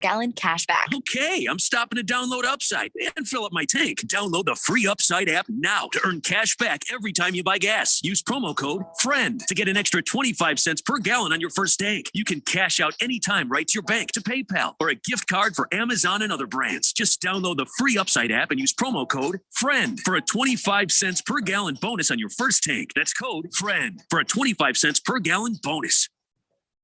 gallon cash back. Okay, I'm stopping to download Upside and fill up my tank. Download the free Upside app now to earn cash back every time you buy gas. Use promo code FRIEND to get an extra 25 cents per gallon on your first tank. You can cash out anytime right to your bank, to PayPal, or a gift card for Amazon and other brands. Just download the free Upside app and use promo code FRIEND for a 25 cents per gallon bonus on your first tank. That's code FRIEND for a 25 cents per gallon bonus.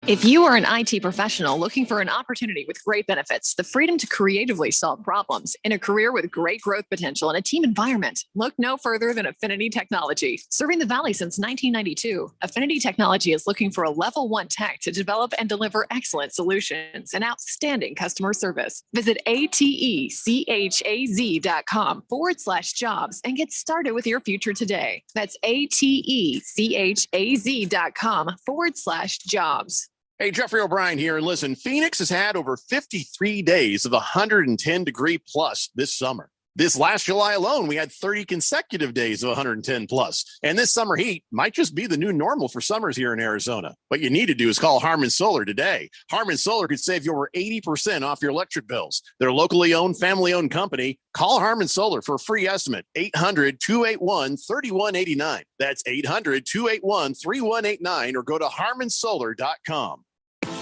If you are an IT professional looking for an opportunity with great benefits, the freedom to creatively solve problems in a career with great growth potential and a team environment, look no further than Affinity Technology. Serving the Valley since 1992, Affinity Technology is looking for a level 1 tech to develop and deliver excellent solutions and outstanding customer service. Visit atechaz.com/jobs and get started with your future today. That's atechaz.com/jobs. Hey, Jeffrey O'Brien here. And listen, Phoenix has had over 53 days of 110 degree plus this summer. This last July alone, we had 30 consecutive days of 110 plus. And this summer heat might just be the new normal for summers here in Arizona. What you need to do is call Harmon Solar today. Harmon Solar could save you over 80% off your electric bills. They're a locally owned, family-owned company. Call Harmon Solar for a free estimate. 800-281-3189. That's 800-281-3189, or go to harmonsolar.com.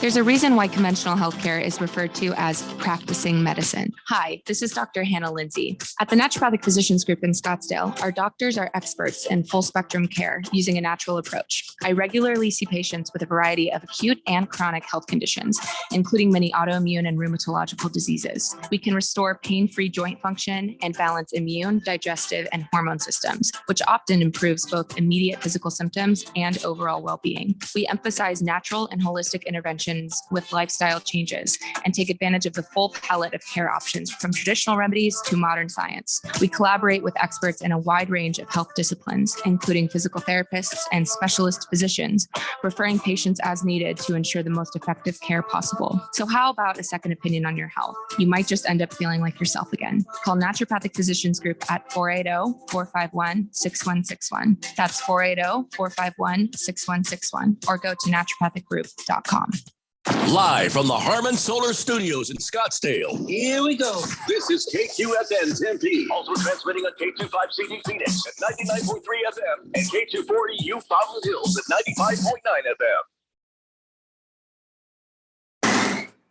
There's a reason why conventional healthcare is referred to as practicing medicine. Hi, this is Dr. Hannah Lindsay. At the Naturopathic Physicians Group in Scottsdale, our doctors are experts in full spectrum care using a natural approach. I regularly see patients with a variety of acute and chronic health conditions, including many autoimmune and rheumatological diseases. We can restore pain-free joint function and balance immune, digestive, and hormone systems, which often improves both immediate physical symptoms and overall well-being. We emphasize natural and holistic interventions with lifestyle changes and take advantage of the full palette of care options from traditional remedies to modern science. We collaborate with experts in a wide range of health disciplines, including physical therapists and specialist physicians, referring patients as needed to ensure the most effective care possible. So how about a second opinion on your health? You might just end up feeling like yourself again. Call Naturopathic Physicians Group at 480-451-6161. That's 480-451-6161, or go to naturopathicgroup.com. Live from the Harmon Solar Studios in Scottsdale. Here we go. This is KQFN Tempe. Also transmitting on K25CD Phoenix at 99.3 FM and K240U Fountain Hills at 95.9 FM. All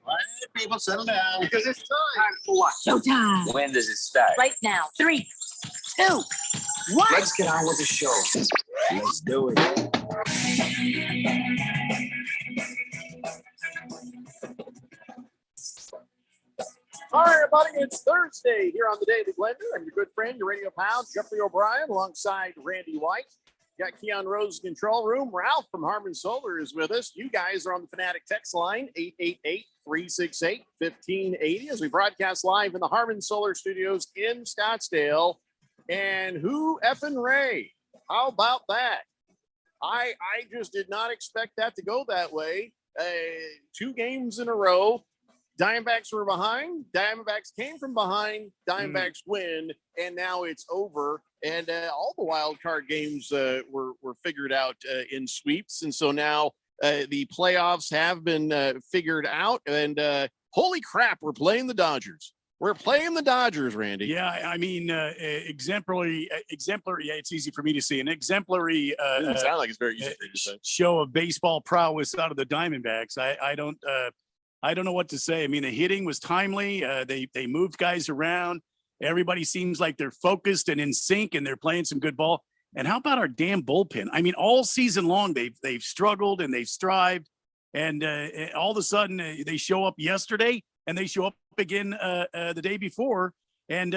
right, people, settle down. Because it's time for what? Showtime. When does it start? Right now. 3, 2, 1. Let's get on with the show. Let's do it. All right, everybody, it's Thursday here on the Daily Blender. I'm your good friend, your radio pal, Jeffrey O'Brien, alongside Randy White. Got Keon Rose control room. Ralph from Harmon Solar is with us. You guys are on the Fanatic text line, 888-368-1580, as we broadcast live in the Harmon Solar Studios in Scottsdale. And who effing Ray? How about that? I just did not expect that to go that way. 2 games in a row. Diamondbacks were behind. Diamondbacks came from behind. Diamondbacks win, and now it's over. And all the wild card games were figured out in sweeps, and so now the playoffs have been figured out. And holy crap, we're playing the Dodgers. We're playing the Dodgers, Randy. Yeah, I mean, exemplary. Yeah, it's easy for me to see an exemplary. It doesn't sound like it's very easy for you to say. Show of baseball prowess out of the Diamondbacks. I don't know what to say. I mean, the hitting was timely. They moved guys around. Everybody seems like they're focused and in sync, and they're playing some good ball. And how about our damn bullpen? I mean, all season long they've struggled and they've strived, and all of a sudden they show up yesterday and they show up again the day before, and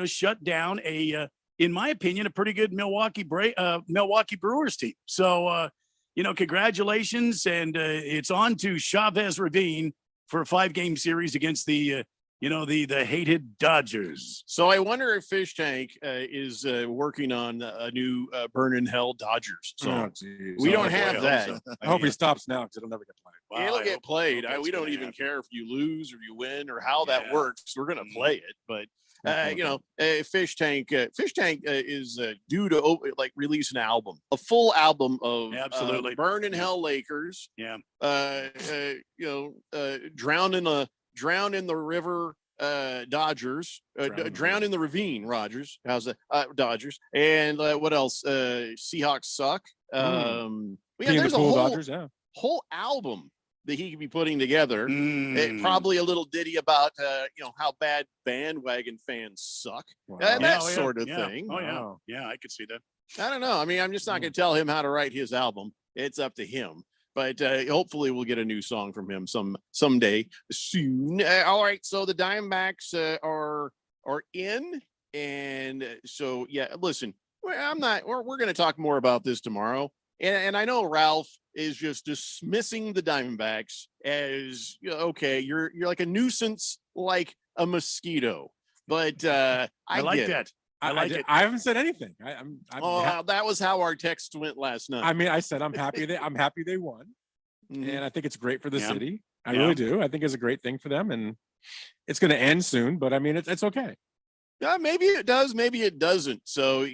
shut down in my opinion, a pretty good Milwaukee Brewers team. So congratulations, and it's on to Chavez Ravine for a 5-game series against the hated Dodgers. So I wonder if Fish Tank is working on a new Burn in Hell Dodgers. So we don't have that. I hope he stops now because it'll never get played. Wow, it'll get played. We don't even care if you lose or you win or how that works. We're going to play it, but Fish Tank is due to release an album, a full album of Burn in Hell Lakers. Yeah. Drown in a drown in the river Dodgers, drown in the ravine Rogers. How's that? Dodgers. And what else? Seahawks suck. Yeah, Pee in there's the a pool, whole Dodgers, yeah. whole album that he could be putting together. Mm. Probably a little ditty about how bad bandwagon fans suck. Wow. That Oh, yeah, sort of yeah. thing. Oh yeah, Wow. yeah, I could see that. I don't know. I mean, I'm just not going to tell him how to write his album. It's up to him. But hopefully we'll get a new song from him someday soon. All right, so the Diamondbacks are in, and so yeah. Listen, we're going to talk more about this tomorrow, and I know Ralph is just dismissing the Diamondbacks as okay. You're like a nuisance, like a mosquito. But I like get that. it. I like it. I haven't said anything. I'm That was how our text went last night. I mean, I said I'm happy they won, Mhm. and I think it's great for the Yeah. city. I Yeah. really do. I think it's a great thing for them, and it's going to end soon. But I mean, it's okay. Maybe it does, maybe it doesn't. So,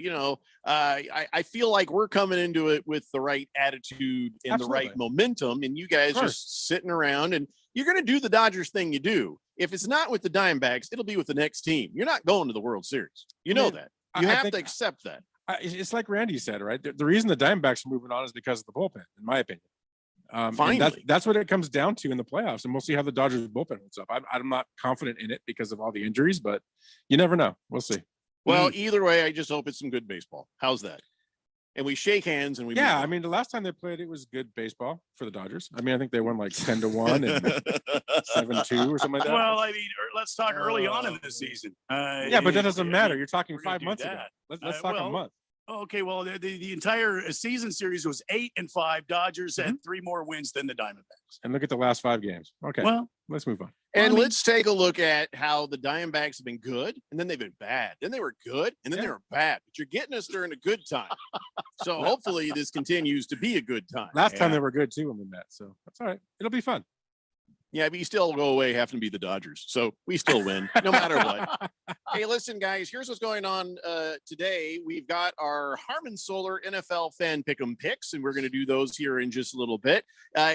I feel like we're coming into it with the right attitude and the right Absolutely. momentum, and you guys Of course. just sitting around, and you're going to do the Dodgers thing you do. If it's not with the Diamondbacks, it'll be with the next team. You're not going to the World Series. You know mean, that. You I have think- to accept that. It's like Randy said, right? The reason the Diamondbacks are moving on is because of the bullpen, in my opinion. And Finally. that's what it comes down to in the playoffs, and we'll see how the Dodgers bullpen holds up. I'm not confident in it because of all the injuries, but you never know. We'll see. Well, either way, I just hope it's some good baseball. How's that? And we shake hands and we Yeah, move I on. mean, the last time they played, it was good baseball for the Dodgers. I mean, I think they won like 10-1 and 7-2 or something like that. Well, I mean, let's talk early on in the season. Yeah, but that doesn't matter. You're talking we're gonna 5 do months ago. that. Let's talk a well, month. Okay, well, the entire season series was 8-5. Dodgers had 3 more wins than the Diamondbacks. And look at the last 5 games. Okay, Well, let's move on. And I mean- let's take a look at how the Diamondbacks have been good, and then they've been bad. Then they were good, and then they Yeah. were bad. But you're getting us during a good time. So hopefully this continues to be a good time. Last time Yeah. they were good too when we met, so that's all right. It'll be fun. Yeah, but you still go away having to be the Dodgers. So we still win, no matter what. Hey, listen, guys, here's what's going on today. We've got our Harmon Solar NFL Fan Pick'em picks, and we're going to do those here in just a little bit.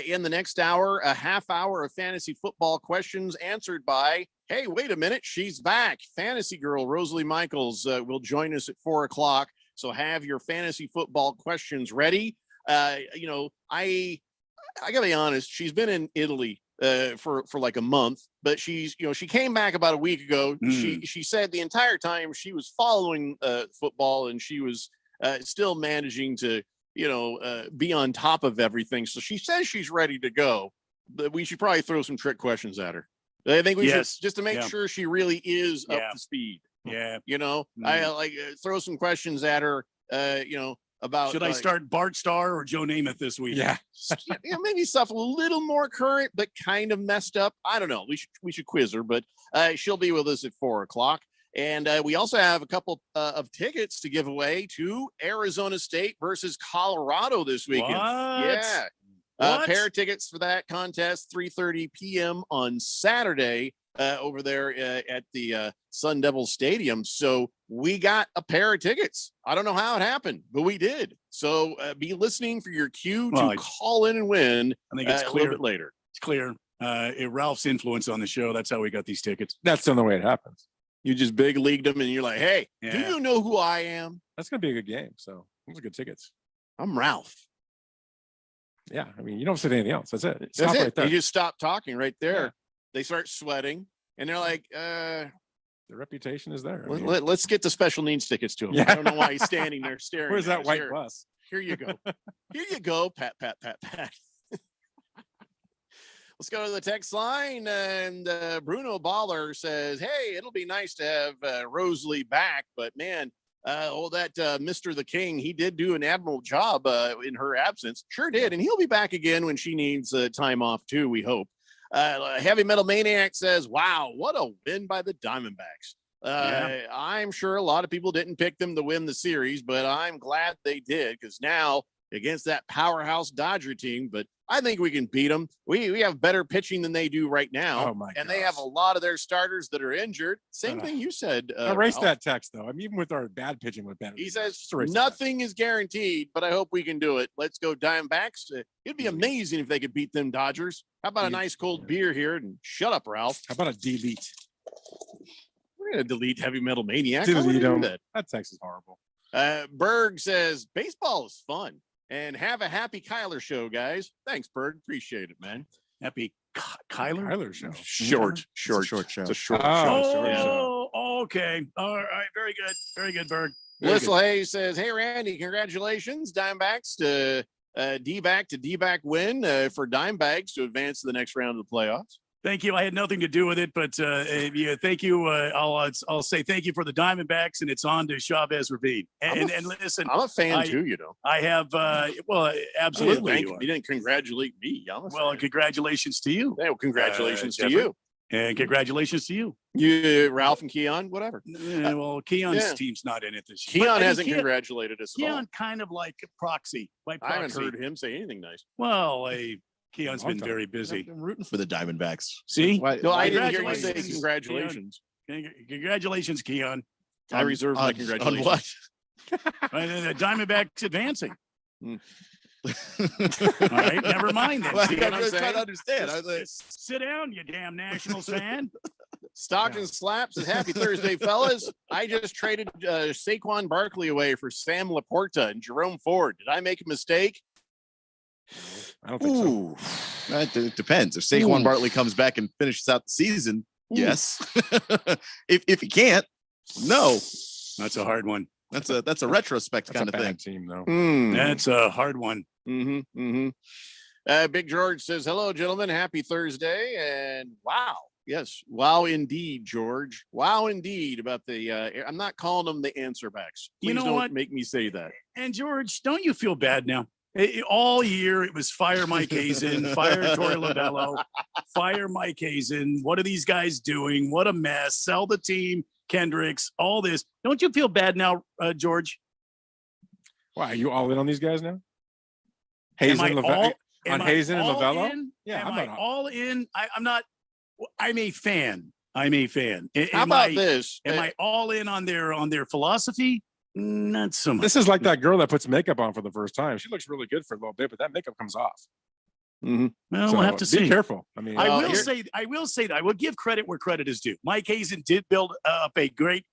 In the next hour, a half hour of fantasy football questions answered by, hey, wait a minute, she's back. Fantasy girl Rosalie Michaels will join us at 4 o'clock. So have your fantasy football questions ready. I gotta be honest, she's been in Italy for like a month, but she came back about a week ago. She said the entire time she was following football, and she was still managing to be on top of everything. So she says she's ready to go, but we should probably throw some trick questions at her. I think we should, just to make sure she really is up to speed. Yeah. I like throw some questions at her. About Should I start Bart Starr or Joe Namath this week? Yeah. Maybe stuff a little more current, but kind of messed up. I don't know. We should quiz her, but she'll be with us at 4 o'clock. And we also have a couple of tickets to give away to Arizona State versus Colorado this weekend. What? Yeah. What? Pair of tickets for that contest, 3:30 p.m. on Saturday over there at the Sun Devil Stadium. So we got a pair of tickets. I don't know how it happened, but we did. So be listening for your cue Well, to call in and win I think it's a clear. little bit later. It's clear. Ralph's influence on the show. That's how we got these tickets. That's the only way it happens. You just big leagued them and you're like, hey, do Yeah. you know who I am? That's gonna be a good game. So those are good tickets. I'm Ralph. Yeah, I mean, you don't say anything else. That's it. That's Stop it. right there. You just stop talking right there. Yeah. They start sweating and they're like, The reputation is there. I mean, let's get the special needs tickets to him. Yeah. I don't know why he's standing there staring. where's at that us. white Here, bus? Here you go. Here you go. Pat, pat, pat, pat. Let's go to the text line. And Bruno Baller says, hey, it'll be nice to have Rosalie back. But man, that Mr. the King, he did do an admirable job in her absence. Sure did. And he'll be back again when she needs time off too, we hope. Heavy Metal Maniac says, wow, what a win by the Diamondbacks. I'm sure a lot of people didn't pick them to win the series, but I'm glad they did, because now against that powerhouse Dodger team, but I think we can beat them. We have better pitching than they do right now. Oh my and they have a lot of their starters that are injured. Same thing you said. Erase Ralph. that text though. I mean, even with our bad pitching with Ben, He says just erase that. nothing is guaranteed, but I hope we can do it. Let's go Diamondbacks. It'd be amazing if they could beat them Dodgers. How about a nice cold beer here? And shut up, Ralph. How about a delete? We're gonna delete Heavy Metal Maniac. Delete Why would we do him. that? That text is horrible. Berg says baseball is fun and have a happy Kyler show, guys. Thanks, Berg. Appreciate it, man. Happy Kyler. Kyler show. Short show. It's a short Oh, show. short Yeah. show. Oh, okay. All right. Very good. Very good, Berg. Very good. Whistle Hayes says, "Hey Randy, congratulations, Dimebacks to D-back win for Dimebags to advance to the next round of the playoffs." Thank you. I had nothing to do with it, but yeah, thank you. I'll say thank you for the Diamondbacks, and it's on to Chavez Ravine. And listen, I'm a fan I- too, you know. I have well, absolutely. You didn't congratulate me. I'm a Well, fan. congratulations to you, Well, congratulations to Jeffrey. you. and congratulations to you. You, Ralph and Keon, whatever. Well, Keon's yeah. team's not in it this year. Keon But, I mean, hasn't congratulated us at all. Keon kind of like a proxy. By I haven't proxy. heard him say anything nice. Well, Keon's Long been time. very busy. I'm rooting for the Diamondbacks. See, Why- No, I why- didn't hear you say Congratulations, congratulations. Congratulations, Keon. I reserve my on congratulations. what? The Diamondbacks advancing. Mm. All right, never mind then. Well, See I'm what I'm just trying saying? to understand. I was like, Just sit down, you damn Nationals fan. Stockton Slaps says, "Happy Thursday, fellas. I just traded Saquon Barkley away for Sam Laporta and Jerome Ford. Did I make a mistake?" I don't think so. ooh, it depends. If Saquon Ooh. Barkley comes back and finishes out the season, Ooh. yes. if he can't, no. That's a hard one. That's a retrospect That's kind a of thing. bad team though. That's a hard one. Big George says, "Hello, gentlemen. Happy Thursday." And wow. Yes. Wow, indeed, George. Wow, indeed. About the, I'm not calling them the answer backs. Please You know don't what? make me say that. And George, don't you feel bad now? All year it was fire Mike Hazen, fire Torey Lovello, fire Mike Hazen. What are these guys doing? What a mess. Sell the team, Kendricks, all this. Don't you feel bad now, George? Why are you all in on these guys now? Am I Hazen, all- on am I Hazen and all Lovello? in? Yeah, Am I'm I not- all in? I'm not. I'm a fan. I'm a fan. How about this? Am I all in on their philosophy? Not so much. This is like that girl that puts makeup on for the first time. She looks really good for a little bit, but that makeup comes off. Mhm. Well, So we'll have to be see. careful. I mean, I Well, will here- say that I will give credit where credit is due. Mike Hazen did build up a great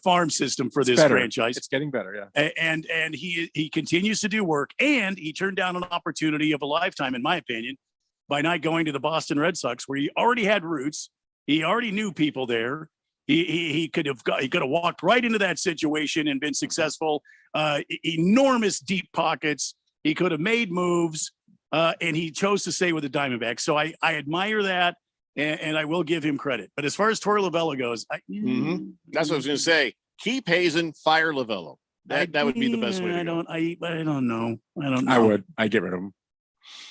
farm system for it's this better. franchise, It's getting better. Yeah. and he continues to do work, and he turned down an opportunity of a lifetime, in my opinion, by not going to the Boston Red Sox, where he already had roots. He already knew people there. He could have walked right into that situation and been successful. Enormous deep pockets. He could have made moves, and he chose to stay with the Diamondbacks. So I admire that, and I will give him credit. But as far as Torey Lovello goes, That's what I was going to say. Keep Hazen, fire Lavello. That would be the best way to go. I don't know. I don't know. I would. I get rid of him.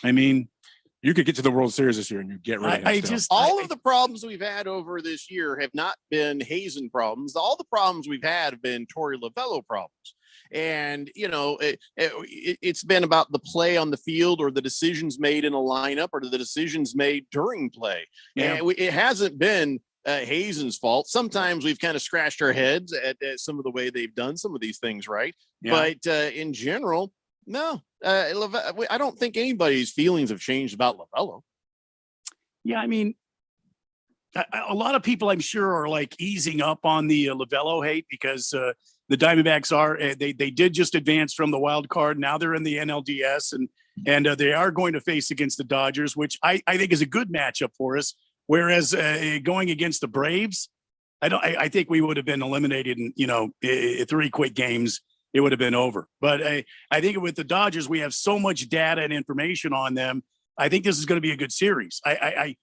I mean, You could get to the World Series this year and you get rid of him. I still. just All I- of the problems we've had over this year have not been Hazen problems. All the problems we've had have been Torey Lovello problems. And, you know, it's been about the play on the field or the decisions made in a lineup or the decisions made during play. Yeah. And it hasn't been Hazen's fault. Sometimes we've kind of scratched our heads at some of the way they've done some of these things right. Yeah. But in general, no, I don't think anybody's feelings have changed about Lovello. Yeah, I mean, a lot of people I'm sure are like easing up on the Lovello hate because the Diamondbacks are they did just advance from the wild card. Now they're in the NLDS and they are going to face against the Dodgers, which I think is a good matchup for us. Whereas going against the Braves, I think we would have been eliminated in 3 quick games. It would have been over. But I think with the Dodgers, we have so much data and information on them. I think this is going to be a good series. I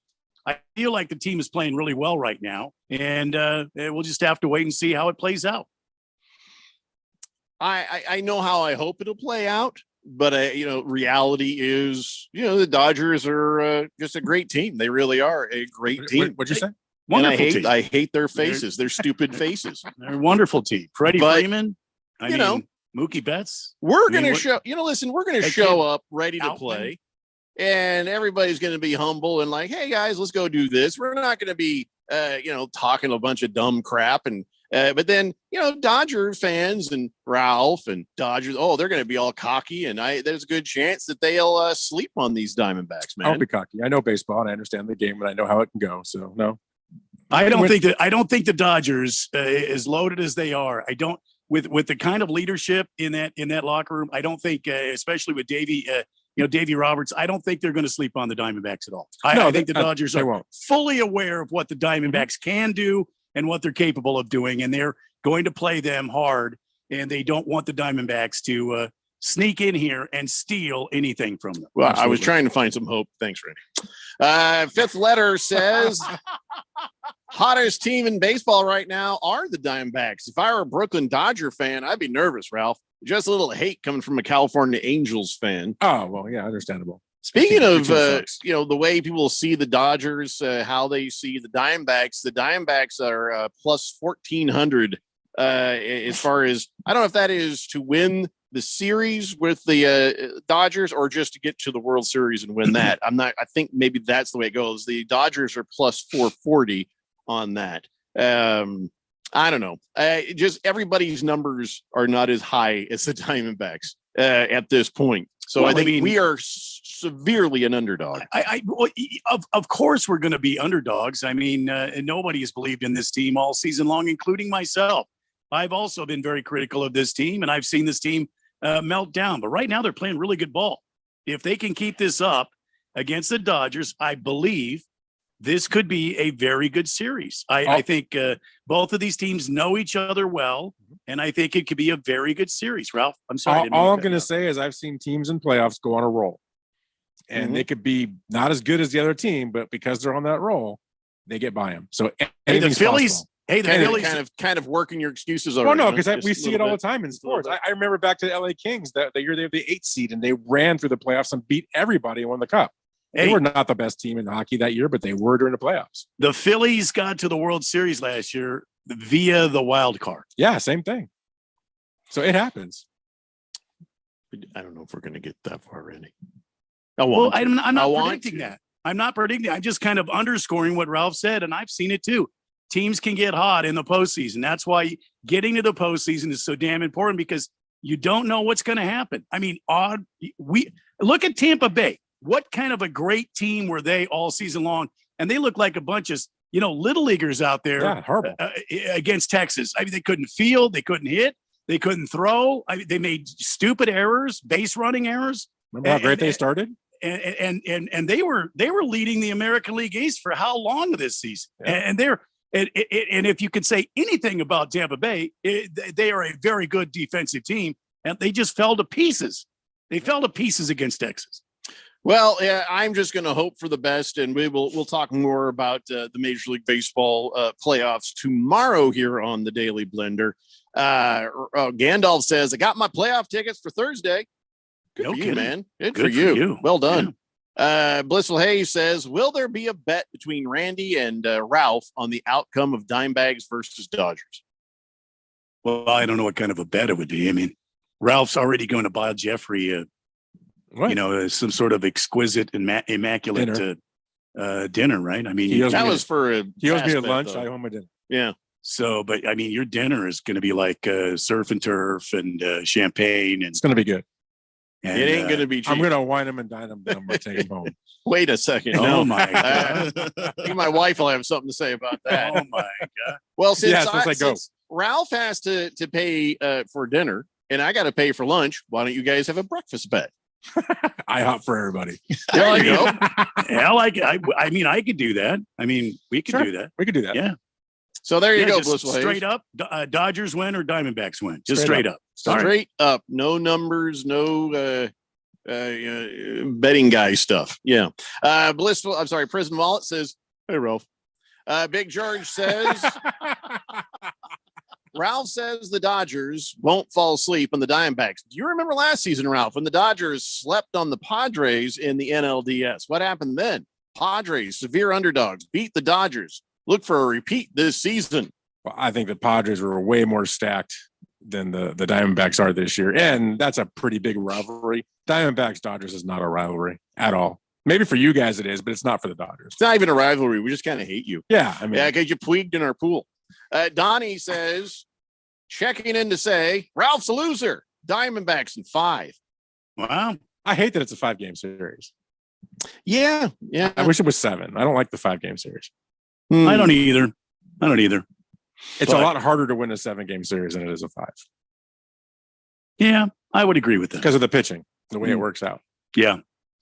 feel like the team is playing really well right now, and we'll just have to wait and see how it plays out. I know how I hope it'll play out, but reality is, the Dodgers are just a great team. They really are a great team. What'd you say? And Wonderful team. I hate their faces. They're stupid faces. They're a wonderful team. Freddie But, Freeman. I you mean, know, Mookie Betts. We're I mean, going to what- show, listen, we're going to They show can't up ready to outwin. play. And everybody's going to be humble and like, hey, guys, let's go do this. We're not going to be, talking a bunch of dumb crap. And, but then, Dodger fans and Ralph and Dodgers, they're going to be all cocky. And there's a good chance that they'll sleep on these Diamondbacks, I don't man. be cocky. I know baseball and I understand the game and I know how it can go. So no. I don't think the Dodgers, as loaded as they are, I don't with the kind of leadership in that locker room. I don't think, especially with Davey Roberts, I don't think they're going to sleep on the Diamondbacks at all. I think the Dodgers they are won't. fully aware of what the Diamondbacks can do and what they're capable of doing, and they're going to play them hard. And they don't want the Diamondbacks to sneak in here and steal anything from them. Well, I was Absolutely. trying to find some hope. Thanks, Randy. Fifth letter says hottest team in baseball right now are the Diamondbacks. If I were a Brooklyn Dodger fan, I'd be nervous, Ralph. Just a little hate coming from a California Angels fan. Oh, well, yeah, understandable. Speaking Your of, team sucks. the way people see the Dodgers, how they see the Diamondbacks are plus 1,400 as far as, I don't know if that is to win the series with the Dodgers or just to get to the World Series and win that. I think maybe that's the way it goes. The Dodgers are plus 440 on that. I don't know. Just everybody's numbers are not as high as the Diamondbacks at this point. So Well, I think I mean- we are severely an underdog. Of course, we're going to be underdogs. I mean, and nobody has believed in this team all season long, including myself. I've also been very critical of this team, and I've seen this team melt down. But right now, they're playing really good ball. If they can keep this up against the Dodgers, I believe this could be a very good series. I think both of these teams know each other well, and I think it could be a very good series. Ralph, I'm sorry. All I'm going to say is I've seen teams in playoffs go on a roll, and Mhm. they could be not as good as the other team, but because they're on that roll, they get by them. So Hey, the anything's Phillies. possible. Hey, the Phillies. Kind of working your excuses Well, already. no, huh? because Just we a see it little all bit. the time in sports. bit. I remember back to the LA Kings that the year they were the 8th seed and they ran through the playoffs and beat everybody and won the cup. They Hey, were not the best team in hockey that year, but they were during the playoffs. the Phillies got to the World Series last year via the wild card. Yeah, same thing. So it happens. I don't know if we're going to get that far, Randy. Well, I'm I not want predicting to. that. I'm not predicting. I'm just kind of underscoring what Ralph said, and I've seen it too. Teams can get hot in the postseason. That's why getting to the postseason is so damn important because you don't know what's going to happen. I mean, we look at Tampa Bay. What kind of a great team were they all season long? And they look like a bunch of little leaguers out there Yeah, horrible. against Texas. I mean, they couldn't field, they couldn't hit, they couldn't throw. I mean, they made stupid errors, base running errors. Remember how great they started? And they were leading the American League East for how long this season? Yeah. And if you could say anything about Tampa Bay, they are a very good defensive team, and they just fell to pieces. They fell to pieces against Texas. Well, yeah, I'm just going to hope for the best, and we'll talk more about the Major League Baseball playoffs tomorrow here on the Daily Blender. Gandalf says, "I got my playoff tickets for Thursday." Good No for you, kidding. man. Good Good for for you. you. Well done. Blissful Hayes says, "Will there be a bet between Randy and Ralph on the outcome of Dimebags versus Dodgers?" Well, I don't know what kind of a bet it would be. I mean, Ralph's already going to buy Jeffrey, What? some sort of exquisite and immaculate dinner, right? I mean, He owes That me was for a He owes me fast a bet, lunch. though. I owe him a dinner. Yeah. so, but I mean, your dinner is going to be like surf and turf and champagne, and It's going to be good. and, It ain't going to be cheap. I'm going to wine him and dine him, then I'm going to take him home. Wait a second. Oh No. my God. I think my wife will have something to say about that. Oh my God! Well, since, Yeah, since I go. since Ralph has to pay for dinner and I got to pay for lunch, why don't you guys have a breakfast bet? IHOP for everybody. There you go. Hell, I mean, I could do that. I mean, we could Sure. do that. We could do that. Yeah. So there you Yeah, go, just Blissful Hayes. straight up, Dodgers win or Diamondbacks win. Just Straight straight up. Straight up. No numbers, no betting guy stuff. Yeah. Blissful, I'm sorry, Prison Wallet says, "Hey, Ralph." Big George says, Ralph says the Dodgers won't fall asleep on the Diamondbacks. Do you remember last season, Ralph, when the Dodgers slept on the Padres in the NLDS? What happened then? Padres, severe underdogs, beat the Dodgers. Look for a repeat this season. Well, I think the Padres were way more stacked than the Diamondbacks are this year. And that's a pretty big rivalry. Diamondbacks Dodgers is not a rivalry at all. Maybe for you guys it is, but it's not for the Dodgers. It's not even a rivalry. We just kind of hate you. Yeah. I mean, Yeah, because you pleaded in our pool. Donnie says, checking in to say, Ralph's a loser. Diamondbacks in 5. Wow. I hate that it's a 5-game series. Yeah. I wish it was 7. I don't like the 5-game series. I don't either. It's But- a lot harder to win a 7-game series than it is a 5 Yeah, I would agree with that. because of the pitching, the way it works out. Yeah.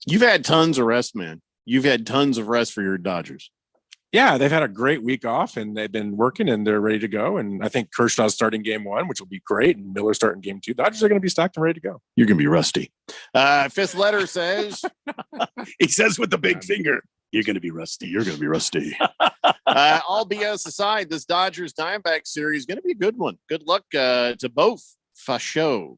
You've had tons of rest, man. You've had tons of rest for your Dodgers. Yeah, they've had a great week off and they've been working and they're ready to go. And I think Kershaw's starting game 1, which will be great. And Miller's starting game 2. Dodgers are going to be stacked and ready to go. You're going to be rusty. Fifth letter says, He says with the big finger, you're going to be rusty. You're going to be rusty. all BS aside, this Dodgers Diamondback series is going to be a good one. Good luck to both. Fasho.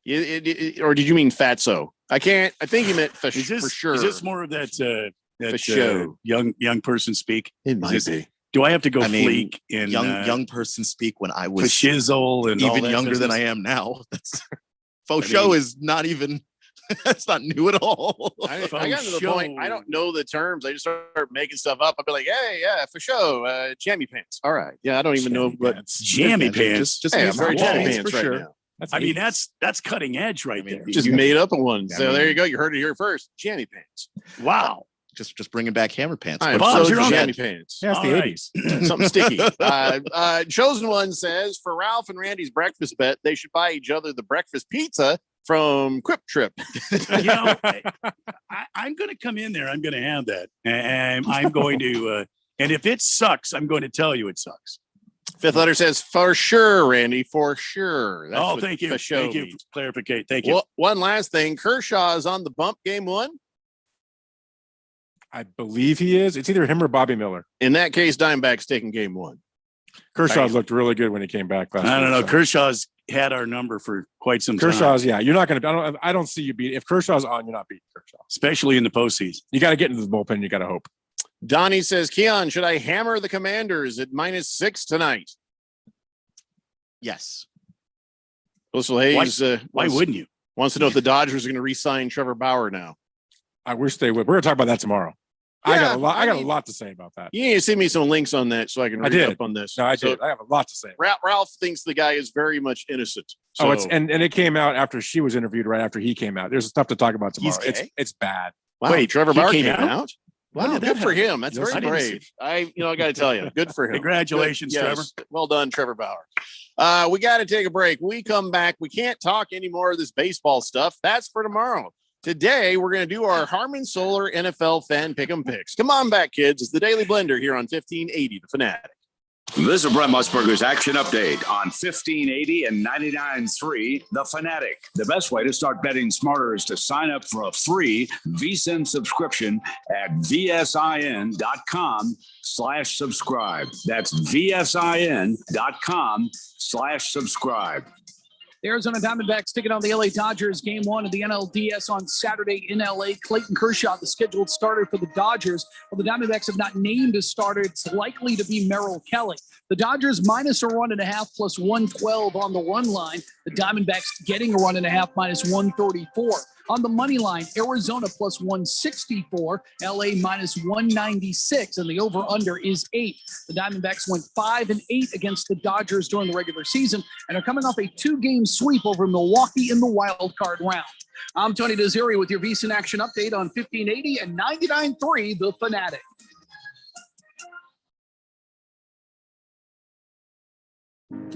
Or did you mean Fatso? I think you meant for sure. Is this more of that Fasho. young person speak? It might Is be. Do I have to go I mean, fleek and young person speak when I was shizzle and all even that younger than business? I am now. That's faux show is not even that's not new at all. I got to the point. I don't know the terms. I just start making stuff up. I'll be like, "Hey, yeah, for sure, jammy pants." All right, yeah. I don't even know what Jammy pants. Just Hey, use I'm very the jammy walls pants for right sure. now. I mean, that's cutting edge right there. Just made up a one. I So mean- there you go. You heard it here first. Jammy pants. Wow. Just bringing back hammer pants. I am Bob's so your own jammy pants. Yeah, it's the All right. 80s. Something sticky. Chosen one says for Ralph and Randy's breakfast bet, they should buy each other the breakfast pizza from Quip Trip. I'm going to come in there. I'm going to have that, and I'm going to. And if it sucks, I'm going to tell you it sucks. Fifth letter says for sure, Randy, for sure. That's what Thank you. for show Thank you means. for clarification. Thank you. Well, one last thing. Kershaw is on the bump game 1. I believe he is. It's either him or Bobby Miller. In that case, Diamondbacks taking game 1. Kershaw's looked really good when he came back last I don't know. week, so. Kershaw's had our number for quite some time, Kershaw's, yeah. You're not going to. I don't see you beat. If Kershaw's on, you're not beating Kershaw. especially in the postseason. You got to get into the bullpen. You got to hope. Donnie says, Keon, should I hammer the Commanders at -6 tonight? Yes. Russell Hayes Why wouldn't you? wants to know if the Dodgers are going to re-sign Trevor Bauer now. I wish they would. We're going to talk about that tomorrow. I Yeah, got a lot. I got mean- a lot to say about that. You need to send me some links on that so I can I read did. up on this. No, I So did. I have a lot to say. Ralph thinks the guy is very much innocent. So, Oh, it's and it came out after she was interviewed, right after he came out. There's stuff to talk about tomorrow. He's gay? It's bad. wow, Wait, Trevor he Bauer came came out? out? When Wow, did that good for happen? him. That's Yes, very I didn't see brave. I got to tell you, good for him. Congratulations, Good. Trevor. Well done, Trevor Bauer. We got to take a break. We come back. We can't talk any more of this baseball stuff. That's for tomorrow. Today, we're going to do our Harmon Solar NFL fan pick'em picks. Come on back, kids. It's the Daily Blender here on 1580 The Fanatic. This is Brent Musburger's action update on 1580 and 99.3 The Fanatic. The best way to start betting smarter is to sign up for a free VSiN subscription at vsin.com/subscribe. That's vsin.com/subscribe. The Arizona Diamondbacks taking on the LA Dodgers game 1 of the NLDS on Saturday in LA. Clayton Kershaw, the scheduled starter for the Dodgers. Well, the Diamondbacks have not named a starter. It's likely to be Merrill Kelly. The Dodgers minus a run and a half plus 112 on the run line. The Diamondbacks getting a run and a half minus 134. On the money line, Arizona plus 164, LA minus 196, and the over-under is 8. The Diamondbacks went 5-8 against the Dodgers during the regular season and are coming off a 2-game sweep over Milwaukee in the wild card round. I'm Tony Desiri with your VSiN Action Update on 1580 and 99.3 The Fanatic.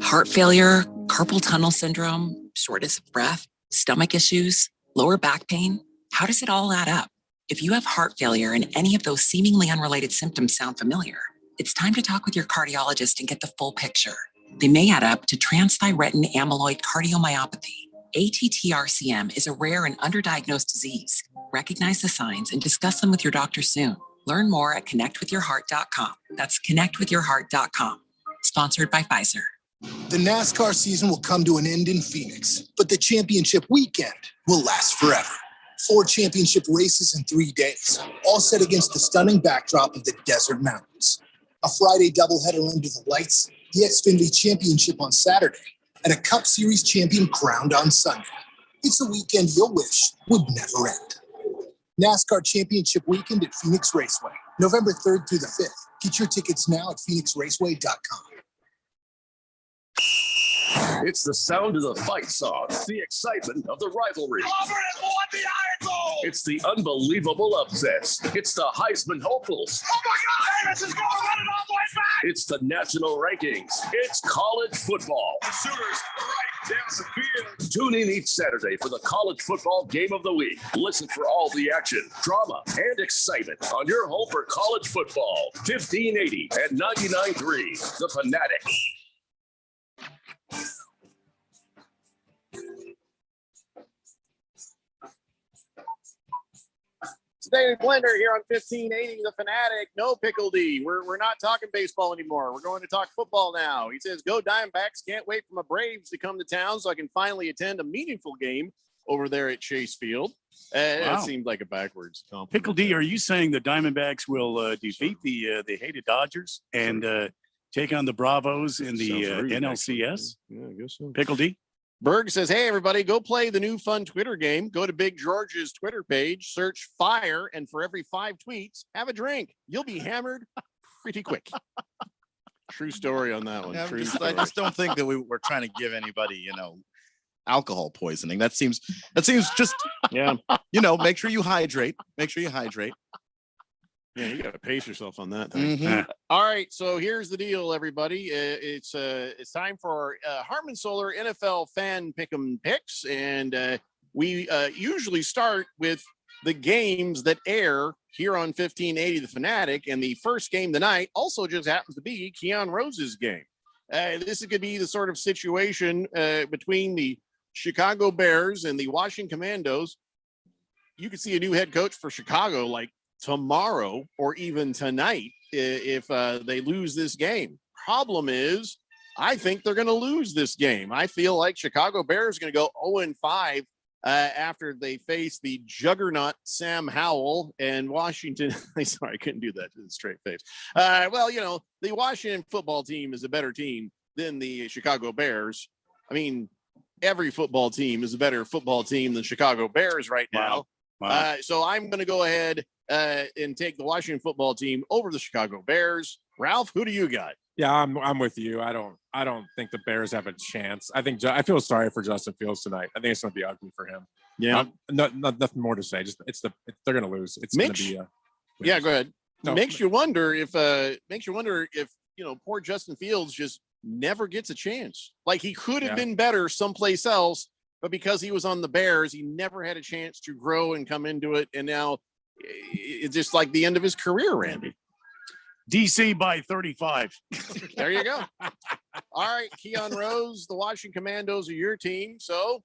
Heart failure, carpal tunnel syndrome, shortness of breath, stomach issues, lower back pain. How does it all add up? If you have heart failure and any of those seemingly unrelated symptoms sound familiar, it's time to talk with your cardiologist and get the full picture. They may add up to transthyretin amyloid cardiomyopathy. ATTRCM is a rare and underdiagnosed disease. Recognize the signs and discuss them with your doctor soon. Learn more at connectwithyourheart.com. That's connectwithyourheart.com. Sponsored by Pfizer. The NASCAR season will come to an end in Phoenix, but the championship weekend will last forever. 4 championship races in 3 days, all set against the stunning backdrop of the desert mountains. A Friday doubleheader under the lights, the Xfinity Championship on Saturday, and a Cup Series champion crowned on Sunday. It's a weekend you'll wish would never end. NASCAR Championship Weekend at Phoenix Raceway, November 3rd through the 5th. Get your tickets now at phoenixraceway.com. It's the sound of the fight song, the excitement of the rivalry. It's the unbelievable upsets. It's the Heisman hopefuls. Oh my God, Amos is going running all the way back. It's the national rankings. It's college football. The Sooners right down the field. Tune in each Saturday for the college football game of the week. Listen for all the action, drama, and excitement on your home for college football. 1580 and 99.3, The Fanatic. David Blender here on 1580 The Fanatic. No Pickle D. We're not talking baseball anymore. We're going to talk football now. He says, go Diamondbacks. Can't wait for my Braves to come to town so I can finally attend a meaningful game over there at Chase Field. That seemed like a backwards compliment. Pickle D, are you saying the Diamondbacks will defeat the hated Dodgers and take on the Bravos in the NLCS? Yeah, I guess so. Pickle D? Berg says, hey, everybody, go play the new fun Twitter game. Go to Big George's Twitter page, search fire, and for every 5 tweets, have a drink. You'll be hammered pretty quick. True story on that one. Yeah, True I just don't think that we're trying to give anybody, alcohol poisoning. That seems just, make sure you hydrate. Make sure you hydrate. Yeah, you got to pace yourself on that thing. Mhm. All right, so here's the deal, everybody. It's time for Harmon Solar NFL Fan Pick'em Picks, and we usually start with the games that air here on 1580 The Fanatic, and the first game tonight also just happens to be Keon Rose's game. This could be the sort of situation between the Chicago Bears and the Washington Commandos. You could see a new head coach for Chicago like tomorrow or even tonight if they lose this game. Problem is, I think they're going to lose this game. I feel like Chicago Bears going to go 0-5 after they face the juggernaut Sam Howell and Washington. Sorry, I couldn't do that to a straight face. The Washington football team is a better team than the Chicago Bears. I mean, every football team is a better football team than Chicago Bears right now. Wow. So I'm going to go ahead and take the Washington football team over the Chicago Bears. Ralph, who do you got? Yeah, I'm with you. I don't think the Bears have a chance. I feel sorry for Justin Fields tonight. I think it's going to be ugly for him. Yeah, nothing more to say. Just they're going to lose. It's going to be. Yeah, go ahead. No. Makes you wonder if poor Justin Fields just never gets a chance. Like he could have been better someplace else, but because he was on the Bears, he never had a chance to grow and come into it. And now it's just like the end of his career, Randy. DC by 35. There you go. All right, Keon Rose, the Washington Commandos are your team. So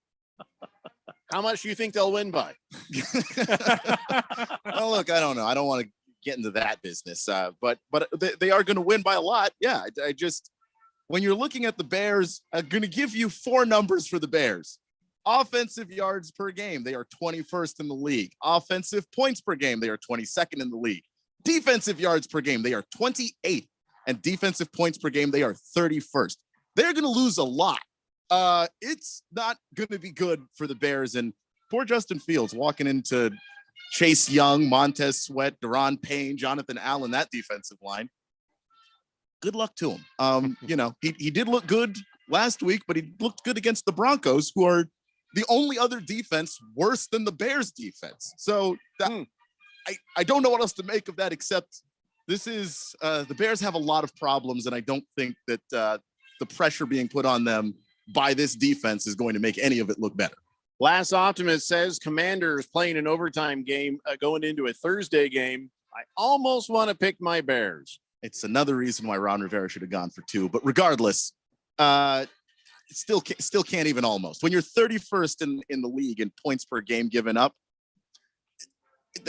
how much do you think they'll win by? Well, look, I don't know. I don't want to get into that business, but they are going to win by a lot. Yeah, I just, when you're looking at the Bears, I'm going to give you 4 numbers for the Bears. Offensive yards per game, they are 21st in the league. Offensive points per game, they are 22nd in the league. Defensive yards per game, they are 28th. And defensive points per game, they are 31st. They're going to lose a lot. It's not going to be good for the Bears. And poor Justin Fields walking into Chase Young, Montez Sweat, Deron Payne, Jonathan Allen, that defensive line. Good luck to him. He did look good last week, but he looked good against the Broncos, who are the only other defense worse than the Bears defense. So I don't know what else to make of that, except this is the Bears have a lot of problems, and I don't think that the pressure being put on them by this defense is going to make any of it look better. Last Optimist says Commanders playing an overtime game going into a Thursday game. I almost want to pick my Bears. It's another reason why Ron Rivera should have gone for 2. But regardless, still can't even almost. When you're 31st in the league in points per game given up,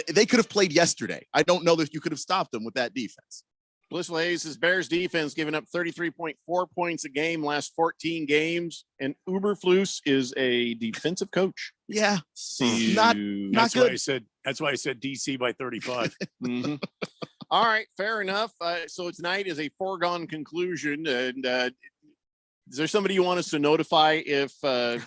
they could have played yesterday. I don't know that you could have stopped them with that defense. Blissful Hayes says Bears defense giving up 33.4 points a game last 14 games, and Uberflus is a defensive coach. Yeah, That's good. That's why I said DC by 35. Mm-hmm. All right, fair enough. So tonight is a foregone conclusion, and Is there somebody you want us to notify if the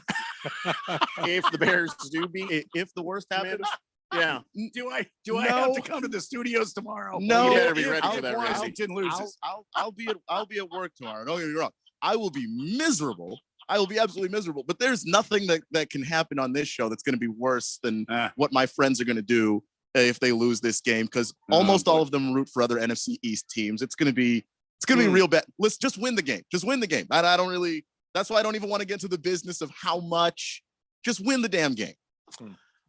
Bears do beat? If the worst happens? Yeah. Do I have to come to the studios tomorrow? No, You better be ready I'll- for that, I'll- Reggie. Washington loses. I'll be at work tomorrow. Don't get me wrong. I will be miserable. I will be absolutely miserable. But there's nothing that can happen on this show that's going to be worse than what my friends are going to do if they lose this game, because almost all of them root for other NFC East teams. It's going to be real bad. Let's just win the game. Just win the game. I don't really. That's why I don't even want to get into the business of how much. Just win the damn game.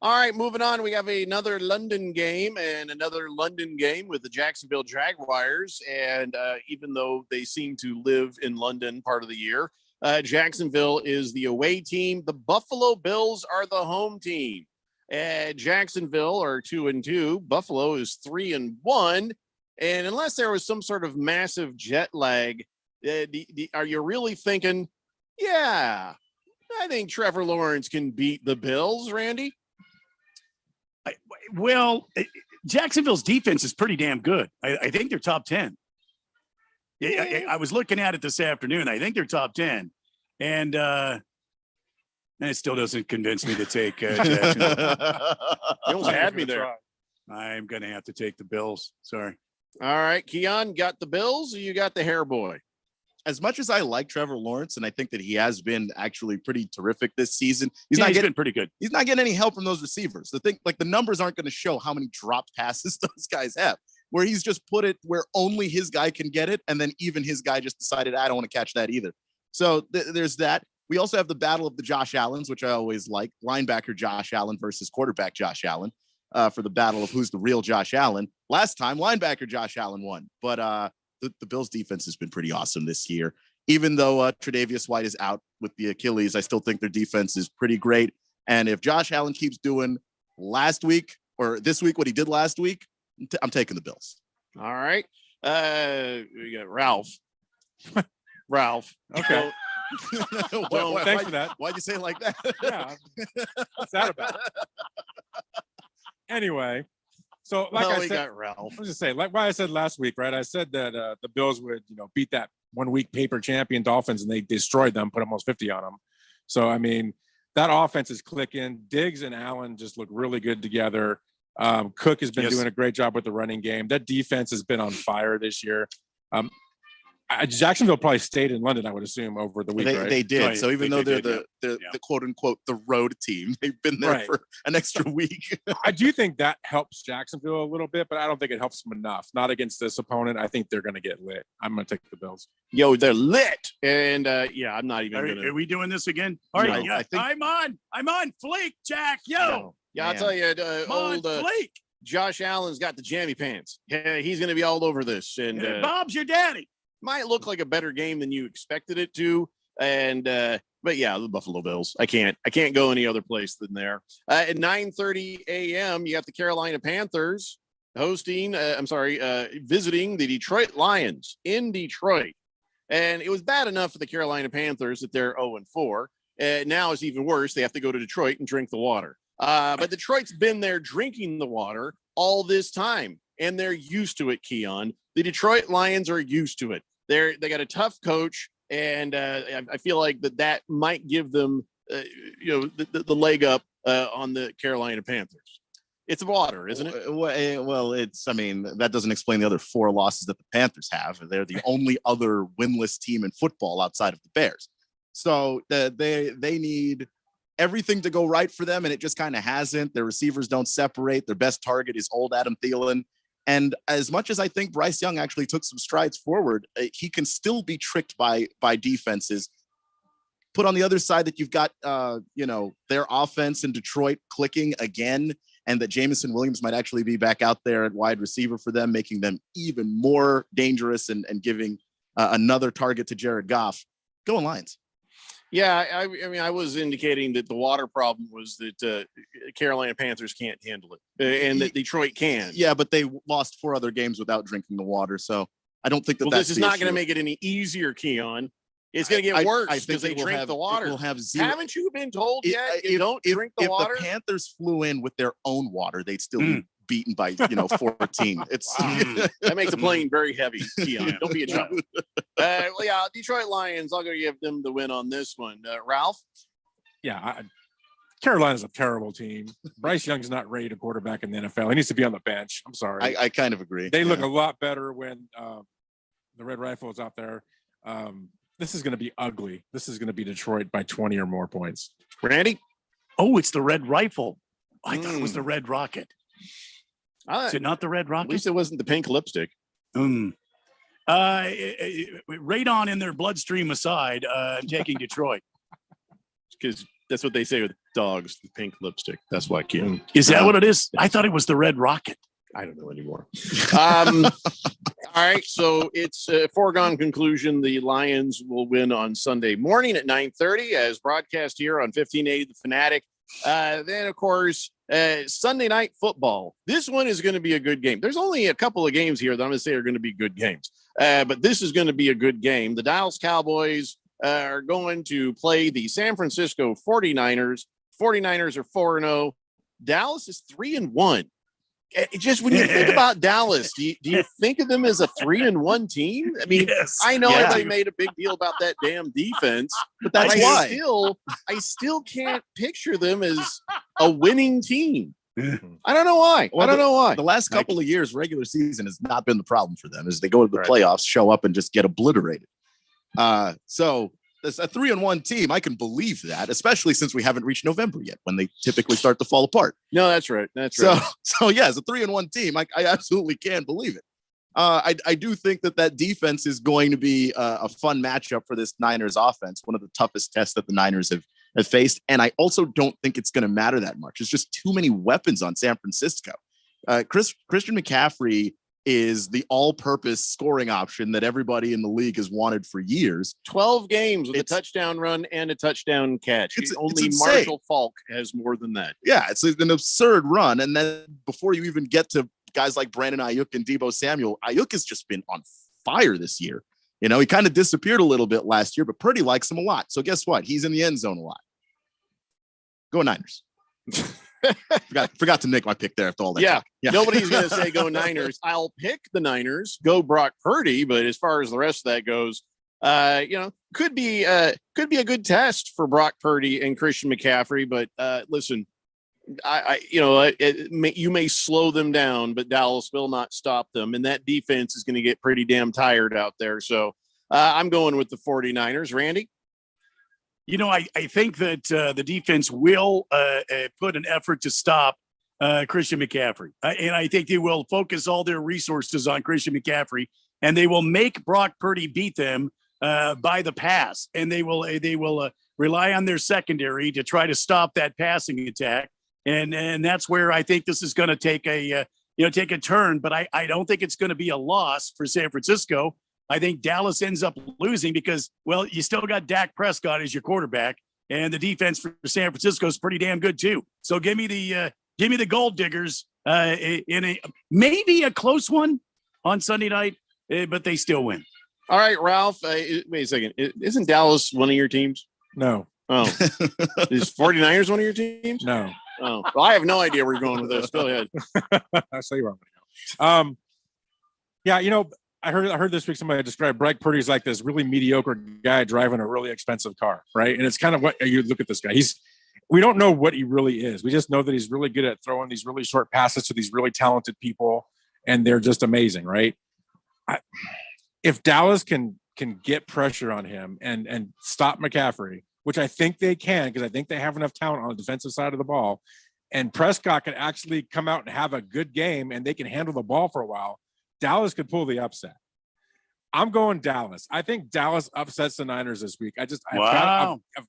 All right, moving on. We have another London game with the Jacksonville Jaguars. And even though they seem to live in London part of the year, Jacksonville is the away team. The Buffalo Bills are the home team. Jacksonville are 2-2. Buffalo is 3-1. And unless there was some sort of massive jet lag, are you really thinking, yeah, I think Trevor Lawrence can beat the Bills, Randy? Jacksonville's defense is pretty damn good. I think they're top 10. I was looking at it this afternoon. I think they're top 10. And it still doesn't convince me to take Jacksonville. Bills had me there. I'm going to have to take the Bills. Sorry. All right, Keon, got the Bills or you got the hair boy? As much as I like Trevor Lawrence, and I think that he has been actually pretty terrific this season, He's been pretty good. He's not getting any help from those receivers. The thing, like the numbers aren't going to show how many dropped passes those guys have, where he's just put it where only his guy can get it. And then even his guy just decided, I don't want to catch that either. So there's that. We also have the battle of the Josh Allens, which I always like. Linebacker Josh Allen versus quarterback Josh Allen for the battle of who's the real Josh Allen. Last time, linebacker Josh Allen won. But the Bills defense has been pretty awesome this year. Even though Tre'Davious White is out with the Achilles, I still think their defense is pretty great. And if Josh Allen keeps doing last week or this week what he did last week, I'm taking the Bills. All right. We got Ralph. Ralph. Okay. Thanks for that. Why'd you say it like that? Yeah. What's that about? Anyway, so like I said, got Ralph. I was just saying, like what I said last week, right? I said that the Bills would, beat that 1 week paper champion Dolphins, and they destroyed them, put almost 50 on them. So I mean, that offense is clicking. Diggs and Allen just look really good together. Cook has been doing a great job with the running game. That defense has been on fire this year. Jacksonville probably stayed in London, I would assume, over the week. They did. Right. So even though they're the Yeah. quote unquote the road team, they've been there Right. for an extra week. I do think that helps Jacksonville a little bit, but I don't think it helps them enough. Not against this opponent. I think they're going to get lit. I'm going to take the Bills. Yo, they're lit. And I'm not even going to. Are we doing this again? All right. No, I think- I'm on fleek, Jack. Yo. Yeah, I'll Man. tell you, I'm on fleek. Josh Allen's got the jammy pants. Yeah, he's going to be all over this. And Bob's your daddy. might look like a better game than you expected it to. And but yeah, the Buffalo Bills. I can't go any other place than there. At 9:30 a.m., you got the Carolina Panthers visiting the Detroit Lions in Detroit. And it was bad enough for the Carolina Panthers that they're 0-4. Now it's even worse. They have to go to Detroit and drink the water. But Detroit's been there drinking the water all this time, and they're used to it, Keon. The Detroit Lions are used to it. They got a tough coach, and I feel like that might give them, the leg up on the Carolina Panthers. It's water, isn't it? Well, that doesn't explain the other 4 losses that the Panthers have. They're the only other winless team in football outside of the Bears. So they need everything to go right for them, and it just kind of hasn't. Their receivers don't separate. Their best target is old Adam Thielen. And as much as I think Bryce Young actually took some strides forward, he can still be tricked by defenses. Put on the other side that you've got, their offense in Detroit clicking again, and that Jameson Williams might actually be back out there at wide receiver for them, making them even more dangerous and giving another target to Jared Goff. Go Lions. Yeah, I was indicating that the water problem was that Carolina Panthers can't handle it, and that Detroit can. Yeah, but they lost 4 other games without drinking the water, so I don't think that's this is not going to make it any easier, Keon. It's going to get worse because they drink the water. Will have zero. Haven't you been told yet? Don't drink the water. If the Panthers flew in with their own water, they'd still be beaten by 14. It's that makes the plane very heavy, Keon. Don't be a child. Yeah, Detroit Lions. I'll go give them the win on this one. Ralph? Yeah, Carolina's a terrible team. Bryce Young's not ready to quarterback in the NFL. He needs to be on the bench. I'm sorry. I kind of agree. They look a lot better when the Red Rifle is out there. This is going to be ugly. This is going to be Detroit by 20 or more points. Randy? Oh, it's the Red Rifle. I thought it was the Red Rocket. Is it not the Red Rocket? At least it wasn't the pink lipstick. Radon in their bloodstream aside, I'm taking Detroit. Because that's what they say with dogs, the pink lipstick. That's why, Kim. Is that what it is? I thought it was the Red Rocket. I don't know anymore. All right, so it's a foregone conclusion. The Lions will win on Sunday morning at 9:30 as broadcast here on 1580 The Fanatic. Then, of course, Sunday night football. This one is going to be a good game. There's only a couple of games here that I'm going to say are going to be good games. But this is going to be a good game. The Dallas Cowboys are going to play the San Francisco 49ers. 49ers are 4-0. Dallas is 3-1. Just when you think about Dallas, do you think of them as a 3-1 team? I mean, Yes. I know everybody made a big deal about that damn defense, but that's why I still can't picture them as a winning team. I don't know why. Well, I don't know why. The last couple of years, regular season has not been the problem for them as they go to the playoffs, show up and just get obliterated. So it's a 3-1 team. I can believe that, especially since we haven't reached November yet when they typically start to fall apart. No, that's right. That's right. So yeah, it's a 3-1 team. I absolutely can believe it. I do think that defense is going to be a fun matchup for this Niners offense, one of the toughest tests that the Niners have faced. And I also don't think it's going to matter that much. It's just too many weapons on San Francisco. Christian McCaffrey is the all-purpose scoring option that everybody in the league has wanted for years. 12 games with a touchdown run and a touchdown catch. Only insane. Marshall Faulk has more than that. Yeah, it's an absurd run. And then before you even get to guys like Brandon Ayuk and Deebo Samuel, Ayuk has just been on fire this year. You know, he kind of disappeared a little bit last year, but Purdy likes him a lot. So guess what? He's in the end zone a lot. Go Niners. forgot to make my pick there after all that. Yeah, talk. Yeah. Nobody's going to say go Niners. I'll pick the Niners, go Brock Purdy, but as far as the rest of that goes, could be a good test for Brock Purdy and Christian McCaffrey. But listen, you may slow them down, but Dallas will not stop them, and that defense is going to get pretty damn tired out there. So I'm going with the 49ers. Randy? I think that the defense will put an effort to stop Christian McCaffrey. And I think they will focus all their resources on Christian McCaffrey, and they will make Brock Purdy beat them by the pass. And they will rely on their secondary to try to stop that passing attack. And that's where I think this is going to take a turn. But I don't think it's going to be a loss for San Francisco. I think Dallas ends up losing because, well, you still got Dak Prescott as your quarterback, and the defense for San Francisco is pretty damn good too. So give me the Gold Diggers in maybe a close one on Sunday night, but they still win. All right, Ralph. Wait a second. Isn't Dallas one of your teams? No. Oh, is 49ers one of your teams? No. Oh, well, I have no idea where you're going with this. Go ahead. I'll say where I'm going to go. Yeah, I heard this week somebody described Brock Purdy as like this really mediocre guy driving a really expensive car, right? And it's kind of what you look at this guy. We don't know what he really is. We just know that he's really good at throwing these really short passes to these really talented people, and they're just amazing, right? If Dallas can get pressure on him and stop McCaffrey, which I think they can, because I think they have enough talent on the defensive side of the ball, and Prescott can actually come out and have a good game, and they can handle the ball for a while, Dallas could pull the upset. I'm going Dallas. I think Dallas upsets the Niners this week. I've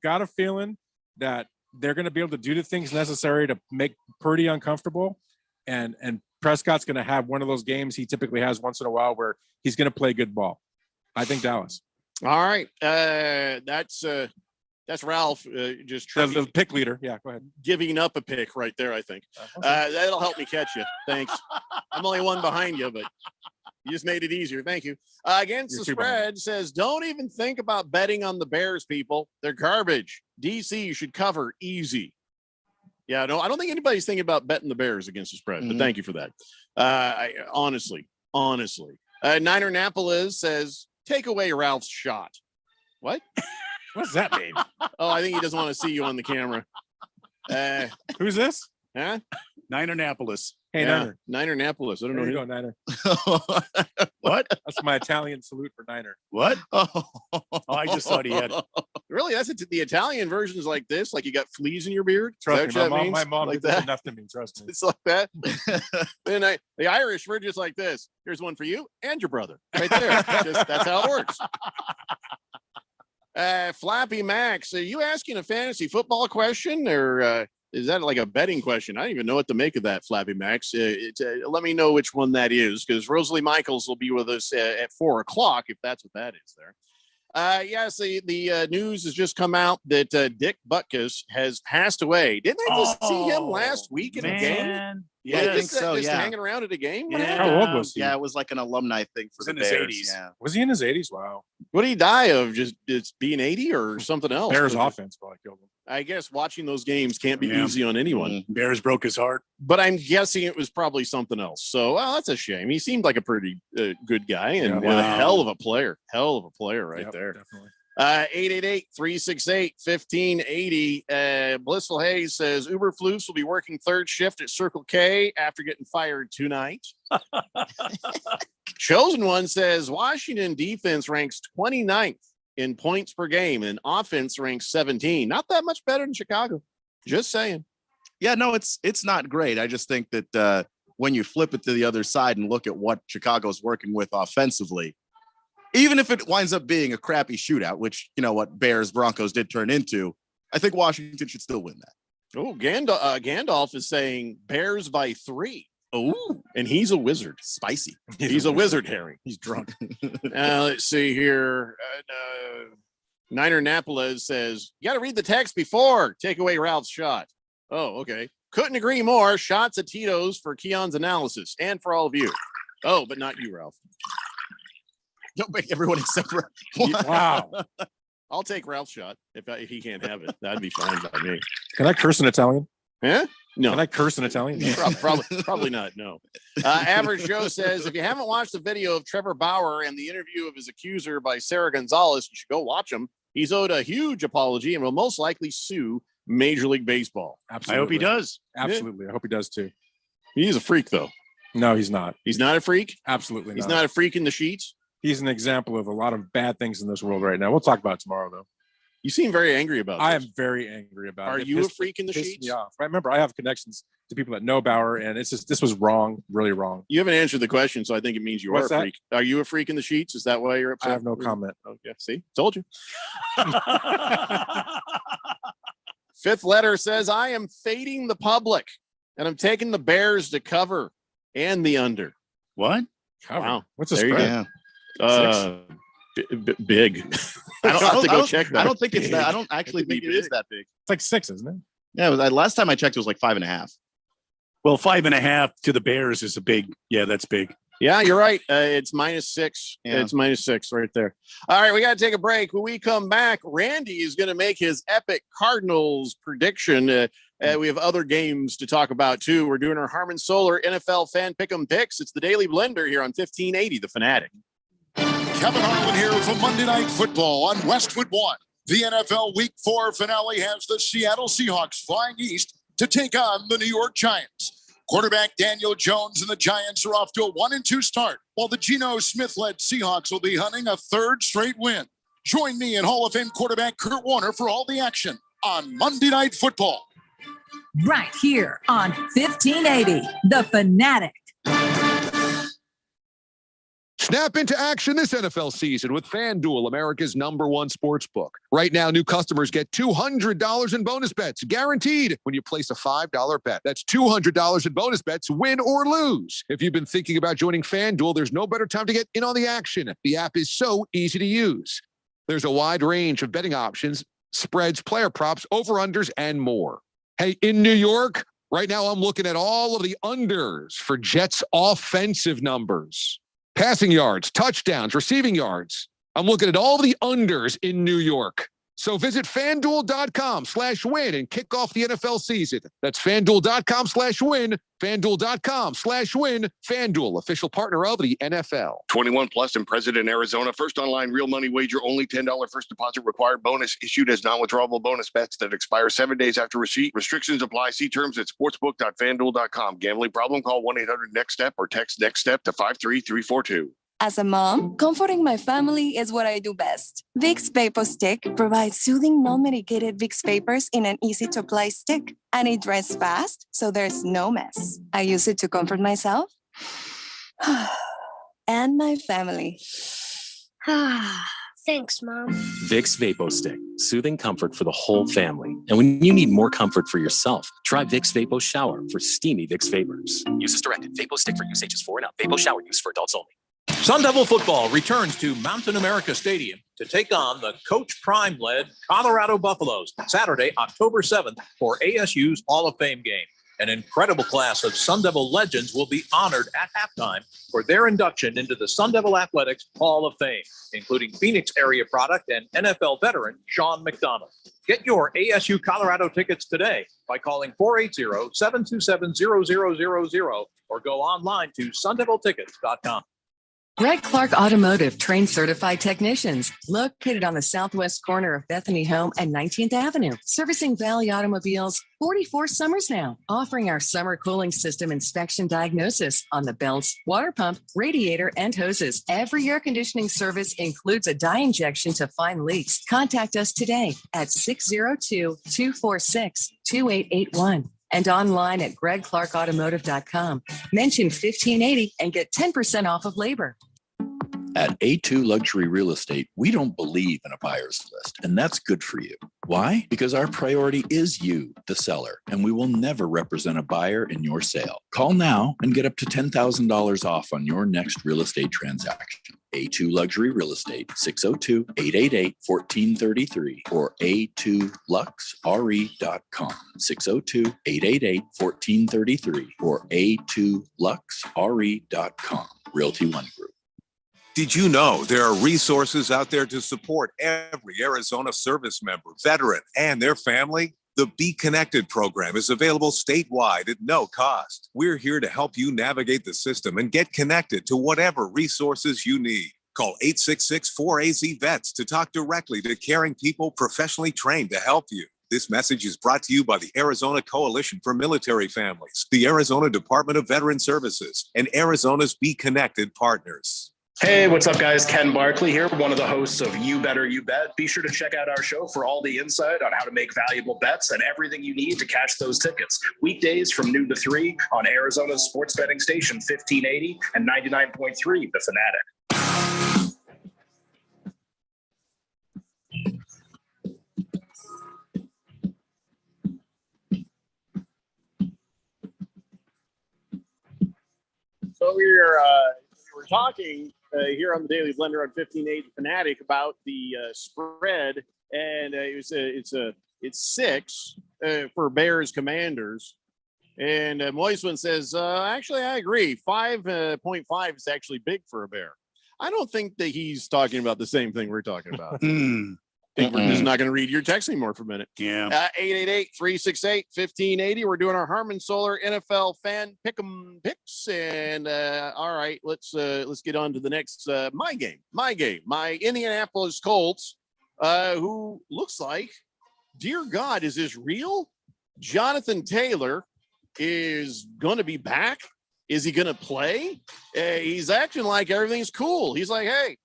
got a feeling that they're going to be able to do the things necessary to make Purdy uncomfortable, and Prescott's going to have one of those games he typically has once in a while where he's going to play good ball. I think Dallas. All right, that's Ralph just trying the pick leader. Yeah, go ahead. Giving up a pick right there, I think. That'll help me catch you. Thanks. I'm only one behind you, but you just made it easier. Thank you. Against the spread says, don't even think about betting on the Bears, people. They're garbage. DC should cover easy. Yeah, no, I don't think anybody's thinking about betting the Bears against the spread, but thank you for that. Honestly. Niner Napolis says, Take away Ralph's shot. What? What does that mean? Oh, I think he doesn't want to see you on the camera. Who's this? Huh? Ninernapolis. Hey, Yeah, Niner. Ninernapolis. I don't There know you who. go, Niner. What? That's my Italian salute for Niner. What? Oh, I just thought he had. Really? That's the Italian version is like this. Like you got fleas in your beard. Is that Trust me, what that means? my mom like did that. enough to me. Trust me. It's like that. Then the Irish were just like this. Here's one for you and your brother, right there. That's how it works. Flappy Max, are you asking a fantasy football question or is that like a betting question? I don't even know what to make of that, Flappy Max. Let me know which one that is because Rosalie Michaels will be with us at 4:00 if that's what that is there. Yes, the news has just come out that Dick Butkus has passed away. Didn't I just see him last week in a game? Yeah, I think so. Just Yeah. hanging around at a game. What Yeah. happened? How old was he? Yeah, it was like an alumni thing for He's the in his Bears. 80s. Yeah. Was he in his 80s? Wow. What did he die of? Just being 80 or something else? Bears offense probably killed him. I guess watching those games can't be Yeah. easy on anyone. Bears broke his heart. But I'm guessing it was probably something else. So, well, that's a shame. He seemed like a pretty good guy and Yeah. a hell of a player. Hell of a player right Yep, there. Definitely. 888-368-1580. Blissful Hayes says Uber Floofs will be working third shift at Circle K after getting fired tonight. Chosen One says Washington defense ranks 29th in points per game and offense ranks 17. Not that much better than Chicago. Just saying. Yeah, no, it's not great. I just think that when you flip it to the other side and look at what Chicago's working with offensively, even if it winds up being a crappy shootout, which you know what Bears Broncos did turn into, I think Washington should still win that. Oh, Gandalf is saying Bears by 3. Oh, and he's a wizard. Spicy. He's a wizard, Harry. He's drunk. Let's see here. Niner Napoles says, you got to read the text before. Take away Ralph's shot. Oh, okay. Couldn't agree more. Shots at Tito's for Keon's analysis and for all of you. Oh, but not you, Ralph. Don't make everyone except for Wow. I'll take Ralph's shot if he can't have it. That'd be fine by me. Can I curse in Italian? Huh? No. Can I curse in Italian? No. Probably not. No. Average Joe says, if you haven't watched the video of Trevor Bauer and the interview of his accuser by Sarah Gonzalez, you should go watch him. He's owed a huge apology and will most likely sue Major League Baseball. Absolutely. I hope he does. Absolutely. I hope he does too. He's a freak, though. No, he's not. He's not a freak. Absolutely He's not. not a freak in the sheets. He's an example of a lot of bad things in this world right now. We'll talk about it tomorrow, though. You seem very angry about this. I am very angry about Are it. It you a pissed- freak in the pissed sheets? me off. Remember, I have connections to people that know Bauer, and it's just this was wrong, really wrong. You haven't answered the question, so I think it means you What's are a that? freak. Are you a freak in the sheets? Is that why you're upset? I have no comment. Oh, yeah. See? Told you. Fifth letter says, I am fading the public, and I'm taking the Bears to cover and the under. What? Cover. Wow. What's the There you spread? Yeah. Big. I'll have to go check that. I don't think it's that. I don't It actually could be think it is big. that big. It's like 6, isn't it? Yeah, last time I checked, it was like 5.5. Well, 5.5 to the Bears is a big. Yeah, that's big. Yeah, you're right. It's -6. Yeah. It's -6 right there. All right, we got to take a break. When we come back, Randy is going to make his epic Cardinals prediction. We have other games to talk about, too. We're doing our Harmon Solar NFL Fan Pick'em Picks. It's the Daily Blender here on 1580, The Fanatic. Kevin Harlan here for Monday Night Football on Westwood One. The NFL Week 4 finale has the Seattle Seahawks flying east to take on the New York Giants. Quarterback Daniel Jones and the Giants are off to a 1-2 start, while the Geno Smith-led Seahawks will be hunting a third straight win. Join me and Hall of Fame quarterback Kurt Warner for all the action on Monday Night Football. Right here on 1580, The Fanatic. Snap into action this NFL season with FanDuel, America's #1 sports book. Right now, new customers get $200 in bonus bets, guaranteed when you place a $5 bet. That's $200 in bonus bets, win or lose. If you've been thinking about joining FanDuel, there's no better time to get in on the action. The app is so easy to use. There's a wide range of betting options, spreads, player props, over-unders, and more. Hey, in New York, right now I'm looking at all of the unders for Jets offensive numbers. Passing yards, touchdowns, receiving yards. I'm looking at all the unders in New York. So visit FanDuel.com/win and kick off the NFL season. That's FanDuel.com/win, FanDuel.com/win. FanDuel, official partner of the NFL. 21 plus and present in Arizona. First online real money wager, only $10 first deposit required. Bonus issued as non-withdrawable bonus bets that expire 7 days after receipt. Restrictions apply. See terms at sportsbook.fanduel.com. Gambling problem? Call 1-800-NEXT-STEP or text NEXT STEP to 53342. As a mom, comforting my family is what I do best. Vicks Vapor Stick provides soothing, non-medicated Vicks vapors in an easy-to-apply stick, and it dries fast, so there's no mess. I use it to comfort myself and my family. Thanks, Mom. Vicks Vapo Stick, soothing comfort for the whole family. And when you need more comfort for yourself, try Vicks Vapo Shower for steamy Vicks vapors. Use as directed. Vapo Stick for use ages 4 and up. Vapo Shower use for adults only. Sun Devil football returns to Mountain America Stadium to take on the Coach Prime-led Colorado Buffaloes Saturday, October 7th for ASU's Hall of Fame game. An incredible class of Sun Devil legends will be honored at halftime for their induction into the Sun Devil Athletics Hall of Fame, including Phoenix area product and NFL veteran Sean McDonald. Get your ASU Colorado tickets today by calling 480-727-0000 or go online to sundeviltickets.com. Greg Clark Automotive trains certified technicians located on the southwest corner of Bethany Home and 19th Avenue, servicing Valley automobiles 44 summers now, offering our summer cooling system inspection diagnosis on the belts, water pump, radiator, and hoses. Every air conditioning service includes a dye injection to find leaks. Contact us today at 602-246-2881. And online at gregclarkautomotive.com. Mention 1580 and get 10% off of labor. At A2 Luxury Real Estate, we don't believe in a buyer's list, and that's good for you. Why? Because our priority is you, the seller, and we will never represent a buyer in your sale. Call now and get up to $10,000 off on your next real estate transaction. A2 Luxury Real Estate, 602-888-1433 or a2luxre.com, 602-888-1433 or a2luxre.com. Realty One Group. Did you know there are resources out there to support every Arizona service member, veteran, and their family? The Be Connected program is available statewide at no cost. We're here to help you navigate the system and get connected to whatever resources you need. Call 866-4AZ-VETS to talk directly to caring people professionally trained to help you. This message is brought to you by the Arizona Coalition for Military Families, the Arizona Department of Veteran Services, and Arizona's Be Connected partners. Hey, what's up, guys? Ken Barkley here, one of the hosts of You Better You Bet. Be sure to check out our show for all the insight on how to make valuable bets and everything you need to cash those tickets. Weekdays from noon to 3 on Arizona's sports betting station 1580 and 99.3 The Fanatic. So we're talking here on the Daily Blender on 1580 Fanatic about the spread, and it's 6 for Bears Commanders. And Moisman says, actually, I agree. 5.5 is actually big for a Bear. I don't think that he's talking about the same thing we're talking about. I think we're just not going to read your text anymore for a minute. Yeah. 888-368-1580. We're doing our Harmon Solar NFL fan pick'em picks. And all right, let's get on to the next my game. My Indianapolis Colts, who looks like, dear God, is this real? Jonathan Taylor is going to be back. Is he going to play? He's acting like everything's cool. He's like, hey,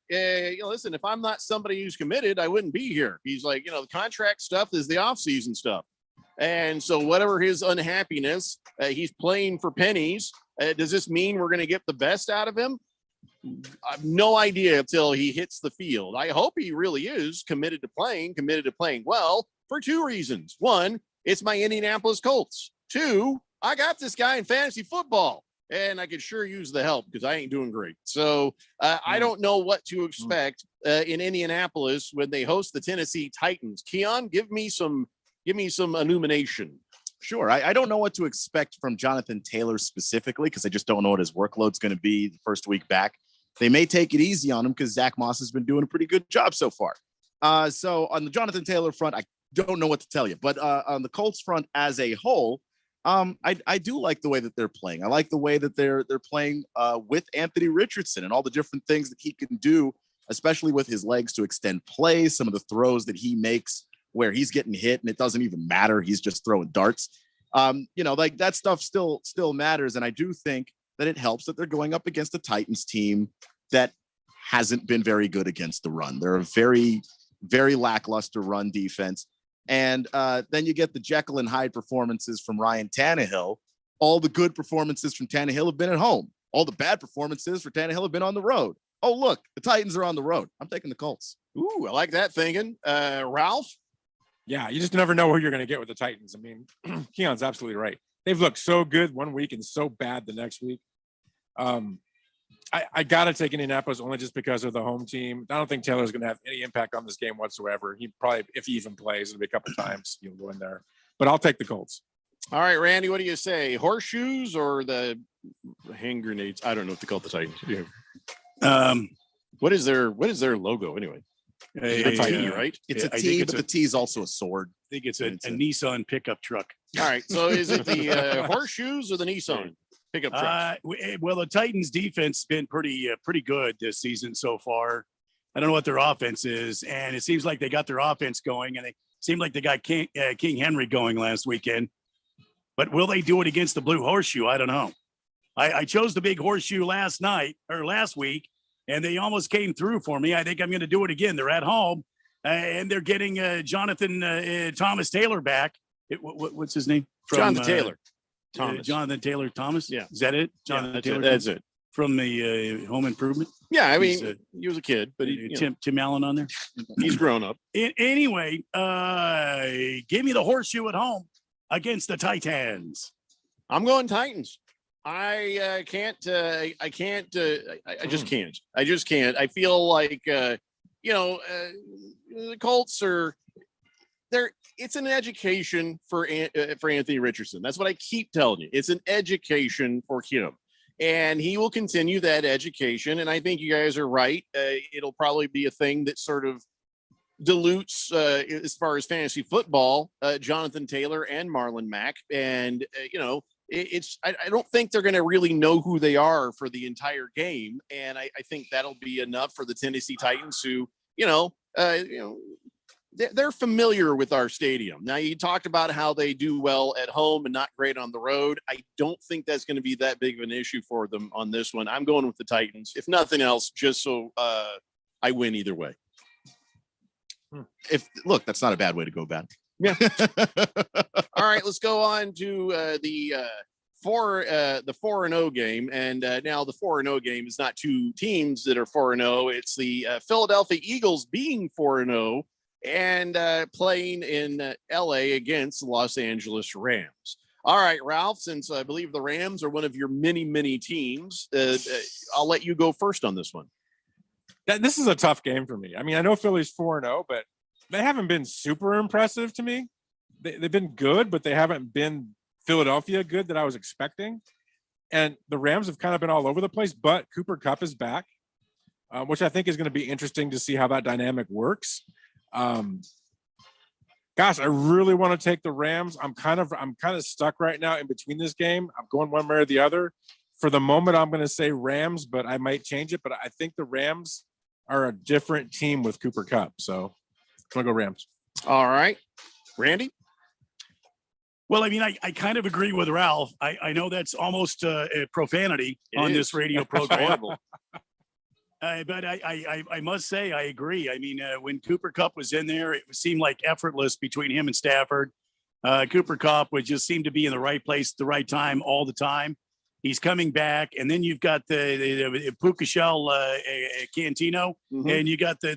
listen, if I'm not somebody who's committed, I wouldn't be here. He's like, the contract stuff is the offseason stuff. And so whatever his unhappiness, he's playing for pennies. Does this mean we're going to get the best out of him? I have no idea until he hits the field. I hope he really is committed to playing well for 2 reasons. 1, it's my Indianapolis Colts. 2, I got this guy in fantasy football. And I could sure use the help because I ain't doing great. So I don't know what to expect in Indianapolis when they host the Tennessee Titans. Keon, give me some illumination. Sure. I don't know what to expect from Jonathan Taylor specifically because I just don't know what his workload's going to be the first week back. They may take it easy on him because Zach Moss has been doing a pretty good job so far. So on the Jonathan Taylor front, I don't know what to tell you, but on the Colts front as a whole, I do like the way that they're playing. I like the way that they're playing with Anthony Richardson and all the different things that he can do, especially with his legs to extend plays, some of the throws that he makes where he's getting hit and it doesn't even matter. He's just throwing darts. Like that stuff still matters. And I do think that it helps that they're going up against a Titans team that hasn't been very good against the run. They're a very, very lackluster run defense. And then you get the Jekyll and Hyde performances from Ryan Tannehill. All the good performances from Tannehill have been at home. All the bad performances for Tannehill have been on the road. Oh, look, the Titans are on the road. I'm taking the Colts. Ooh, I like that thinking. Ralph? Yeah, you just never know who you're going to get with the Titans. I mean, Keon's absolutely right. They've looked so good one week and so bad the next week. I got to take Indianapolis only just because of the home team. I don't think Taylor's going to have any impact on this game whatsoever. He probably, if he even plays, it'll be a couple times he'll go in there. But I'll take the Colts. All right, Randy, what do you say? Horseshoes or the hand grenades? I don't know what to call the Titans. Yeah. What is their logo anyway? It's a T, right? It's a T, but the T is also a sword. I think it's a Nissan pickup truck. All right. So is it the horseshoes or the Nissan pickup truck? Well, the Titans defense has been pretty good this season so far. I don't know what their offense is, and it seems like they got their offense going, and they seem like they got King Henry going last weekend. But will they do it against the Blue Horseshoe? I don't know. I chose the Big Horseshoe last week, and they almost came through for me. I think I'm going to do it again. They're at home, and they're getting Jonathan Thomas Taylor back. What's his name? Jonathan Taylor. Thomas. Jonathan Taylor Thomas? Yeah. Is that it? Jonathan Taylor? That's it. From the Home Improvement? Yeah, I mean, he was a kid, but Tim Allen on there? He's grown up. Anyway, give me the horseshoe at home against the Titans. I'm going Titans. I just can't. I feel like the Colts are there. It's an education for Anthony Richardson. That's what I keep telling you. It's an education for him, and he will continue that education. And I think you guys are right. It'll probably be a thing that sort of dilutes as far as fantasy football, Jonathan Taylor and Marlon Mack, and I don't think they're going to really know who they are for the entire game, and I think that'll be enough for the Tennessee Titans, who they're familiar with our stadium. Now, you talked about how they do well at home and not great on the road. I don't think that's going to be that big of an issue for them on this one. I'm going with the Titans, if nothing else, just so I win either way. That's not a bad way to go about it. Yeah. All right, let's go on to the 4-0 game, and now the 4-0 game is not two teams that are 4-0. It's the Philadelphia Eagles being 4-0 and playing in LA against the Los Angeles Rams. All right, Ralph, since I believe the Rams are one of your many teams, I'll let you go first on this one. This is a tough game for me. I mean, I know Philly's 4-0, but they haven't been super impressive to me. They've been good, but they haven't been Philadelphia good that I was expecting. And the Rams have kind of been all over the place, but Cooper Kupp is back, which I think is going to be interesting to see how that dynamic works. Gosh, I really want to take the Rams. I'm kind of stuck right now in between this game. I'm going one way or the other. For the moment, I'm going to say Rams, but I might change it. But I think the Rams are a different team with Cooper Kupp. So I'm going to go Rams. All right. Randy? Well, I mean, I kind of agree with Ralph. I know that's almost a profanity on this radio program. But I must say I agree. I mean, when Cooper Kupp was in there, it seemed like effortless between him and Stafford. Cooper Kupp would just seem to be in the right place at the right time all the time. He's coming back, and then you've got the Pucashel Cantino, and you got the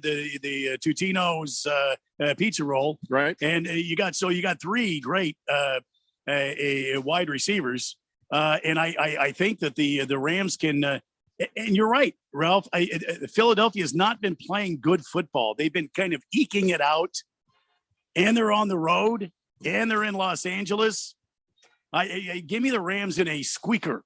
Tutino's pizza roll, right? And you got three great wide receivers, and I think that the Rams can. And you're right, Ralph. Philadelphia has not been playing good football. They've been kind of eking it out, and they're on the road, and they're in Los Angeles. Give me the Rams in a squeaker.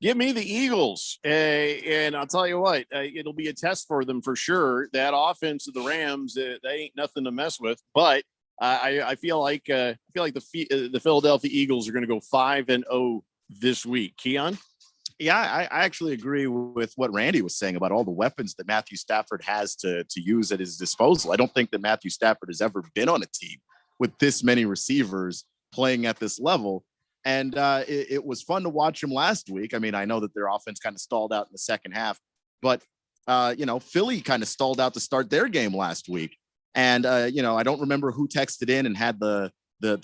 Give me the Eagles, and I'll tell you what, it'll be a test for them for sure. That offense of the Rams, they ain't nothing to mess with. But I feel like the Philadelphia Eagles are going to go 5-0 this week. Keon? Yeah, I actually agree with what Randy was saying about all the weapons that Matthew Stafford has to use at his disposal. I don't think that Matthew Stafford has ever been on a team with this many receivers playing at this level. And it was fun to watch him last week. I mean, I know that their offense kind of stalled out in the second half, but, Philly kind of stalled out to start their game last week. And, I don't remember who texted in and had the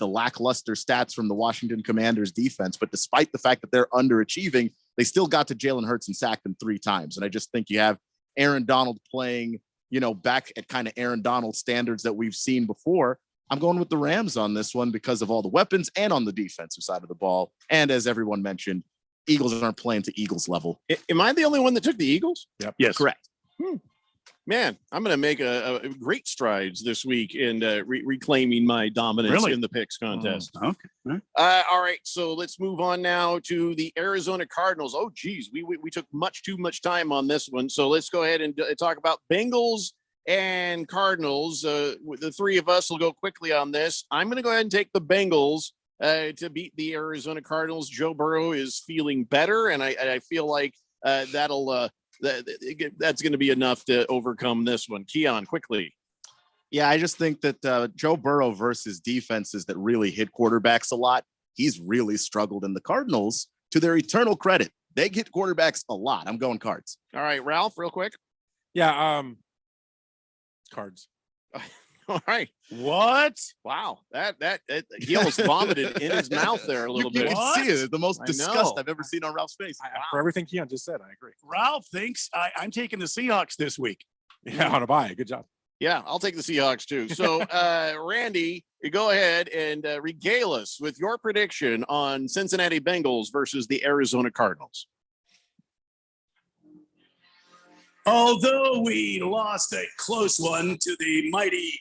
lackluster stats from the Washington Commanders defense. But despite the fact that they're underachieving, they still got to Jalen Hurts and sacked him 3 times. And I just think you have Aaron Donald playing, back at kind of Aaron Donald standards that we've seen before. I'm going with the Rams on this one because of all the weapons and on the defensive side of the ball. And as everyone mentioned, Eagles aren't playing to Eagles level. Am I the only one that took the Eagles? Yep. Yes. Correct. Man, I'm going to make a great strides this week in reclaiming my dominance in the picks contest. Okay. All right, so let's move on now to the Arizona Cardinals. Oh, geez, we took too much time on this one. So let's go ahead and talk about Bengals and Cardinals. The three of us will go quickly on this. I'm going to go ahead and take the Bengals to beat the Arizona Cardinals. Joe Burrow is feeling better, and I feel like that's going to be enough to overcome this one. Keon, quickly. Yeah, I just think that Joe Burrow versus defenses that really hit quarterbacks a lot, he's really struggled. In the Cardinals, to their eternal credit, they hit quarterbacks a lot. I'm going Cards. All right, Ralph, real quick. Yeah, Cards. All right. What? Wow. That he almost vomited in his mouth there a little bit. You can see it. The most I disgust know. I've ever seen on Ralph's face. For everything Keon just said, I agree. Ralph thinks I'm taking the Seahawks this week. Yeah, on a bye. Good job. Yeah, I'll take the Seahawks too. So, Randy, you go ahead and regale us with your prediction on Cincinnati Bengals versus the Arizona Cardinals. Although we lost a close one to the mighty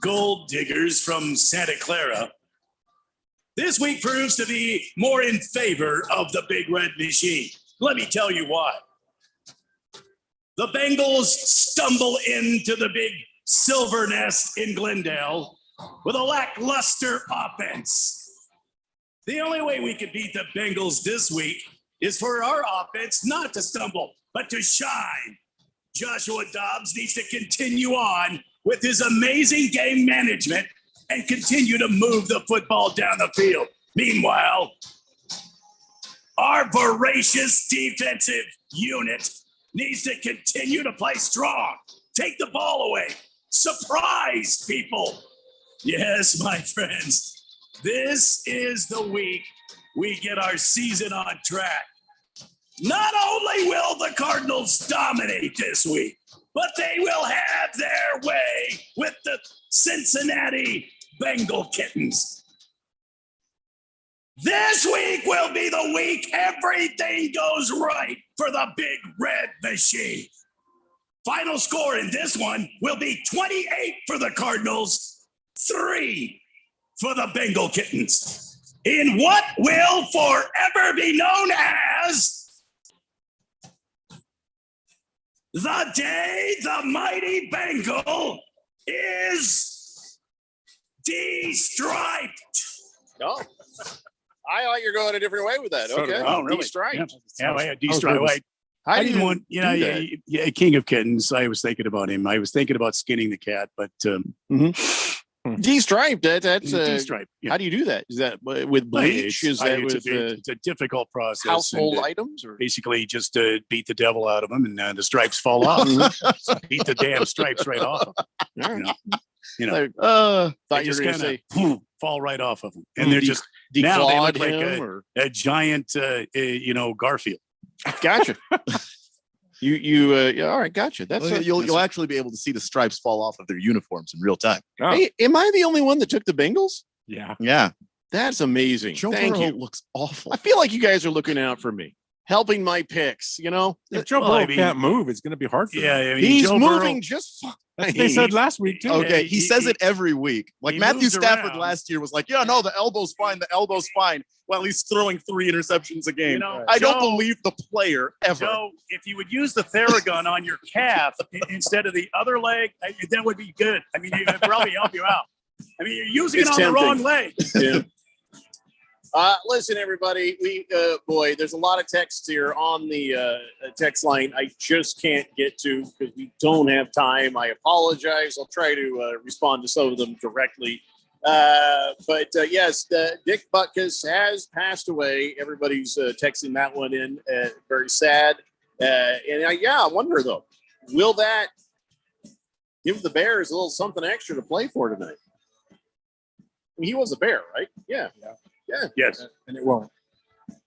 Gold Diggers from Santa Clara, this week proves to be more in favor of the Big Red Machine. Let me tell you why. The Bengals stumble into the big silver nest in Glendale with a lackluster offense. The only way we could beat the Bengals this week is for our offense not to stumble, but to shine. Joshua Dobbs needs to continue on with his amazing game management and continue to move the football down the field. Meanwhile, our voracious defensive unit needs to continue to play strong. Take the ball away. Surprise people. Yes, my friends, this is the week we get our season on track. Not only will the Cardinals dominate this week, but they will have their way with the Cincinnati Bengal Kittens. This week will be the week everything goes right for the Big Red Machine. Final score in this one will be 28 for the Cardinals, 3 for the Bengal Kittens. In what will forever be known as the day the mighty Bengal is de-striped. Oh, I thought you were going a different way with that. Okay. Oh, really? De-striped. Yeah, de-striped. How I do didn't you want, do that? yeah, King of Kittens. I was thinking about him. I was thinking about skinning the cat, but De-striped. That's de-striped. Yeah. How do you do that? Is that with bleach? Is that with it's a difficult process. household and, items? Or basically just beat the devil out of them, and the stripes fall off. Beat the damn stripes right off. All right. You know, thought they you were just going to kind say of fall right off of them, and they're just now they look like a giant, Garfield. Gotcha. You all right? Gotcha. That's You'll actually be able to see the stripes fall off of their uniforms in real time. Hey, am I the only one that took the Bengals? Yeah. Yeah. That's amazing. Joe Thank Burrow you. looks awful. I feel like you guys are looking out for me. helping my picks. You know, If Joe Burrow can't move, it's going to be hard for him. I mean, he's Joe moving Burrow- just fine. That's what they said last week too. Okay, he says it every week. Like he Matthew moves Stafford around. last year was like, yeah, no, the elbow's fine. The elbow's fine. Well, he's throwing 3 interceptions a game. You know, I don't Joe- believe the player ever. Joe, if you would use the Theragun on your calf instead of the other leg, that would be good. I mean, it would probably help you out. I mean, you're using It's it on tempting. the wrong leg. Yeah. Listen, everybody, boy, there's a lot of texts here on the text line I just can't get to because we don't have time. I apologize. I'll try to respond to some of them directly. But yes, Dick Butkus has passed away. Everybody's texting that one in. Very sad. I wonder, though, will that give the Bears a little something extra to play for tonight? I mean, he was a Bear, right? Yeah. Yes. And it won't.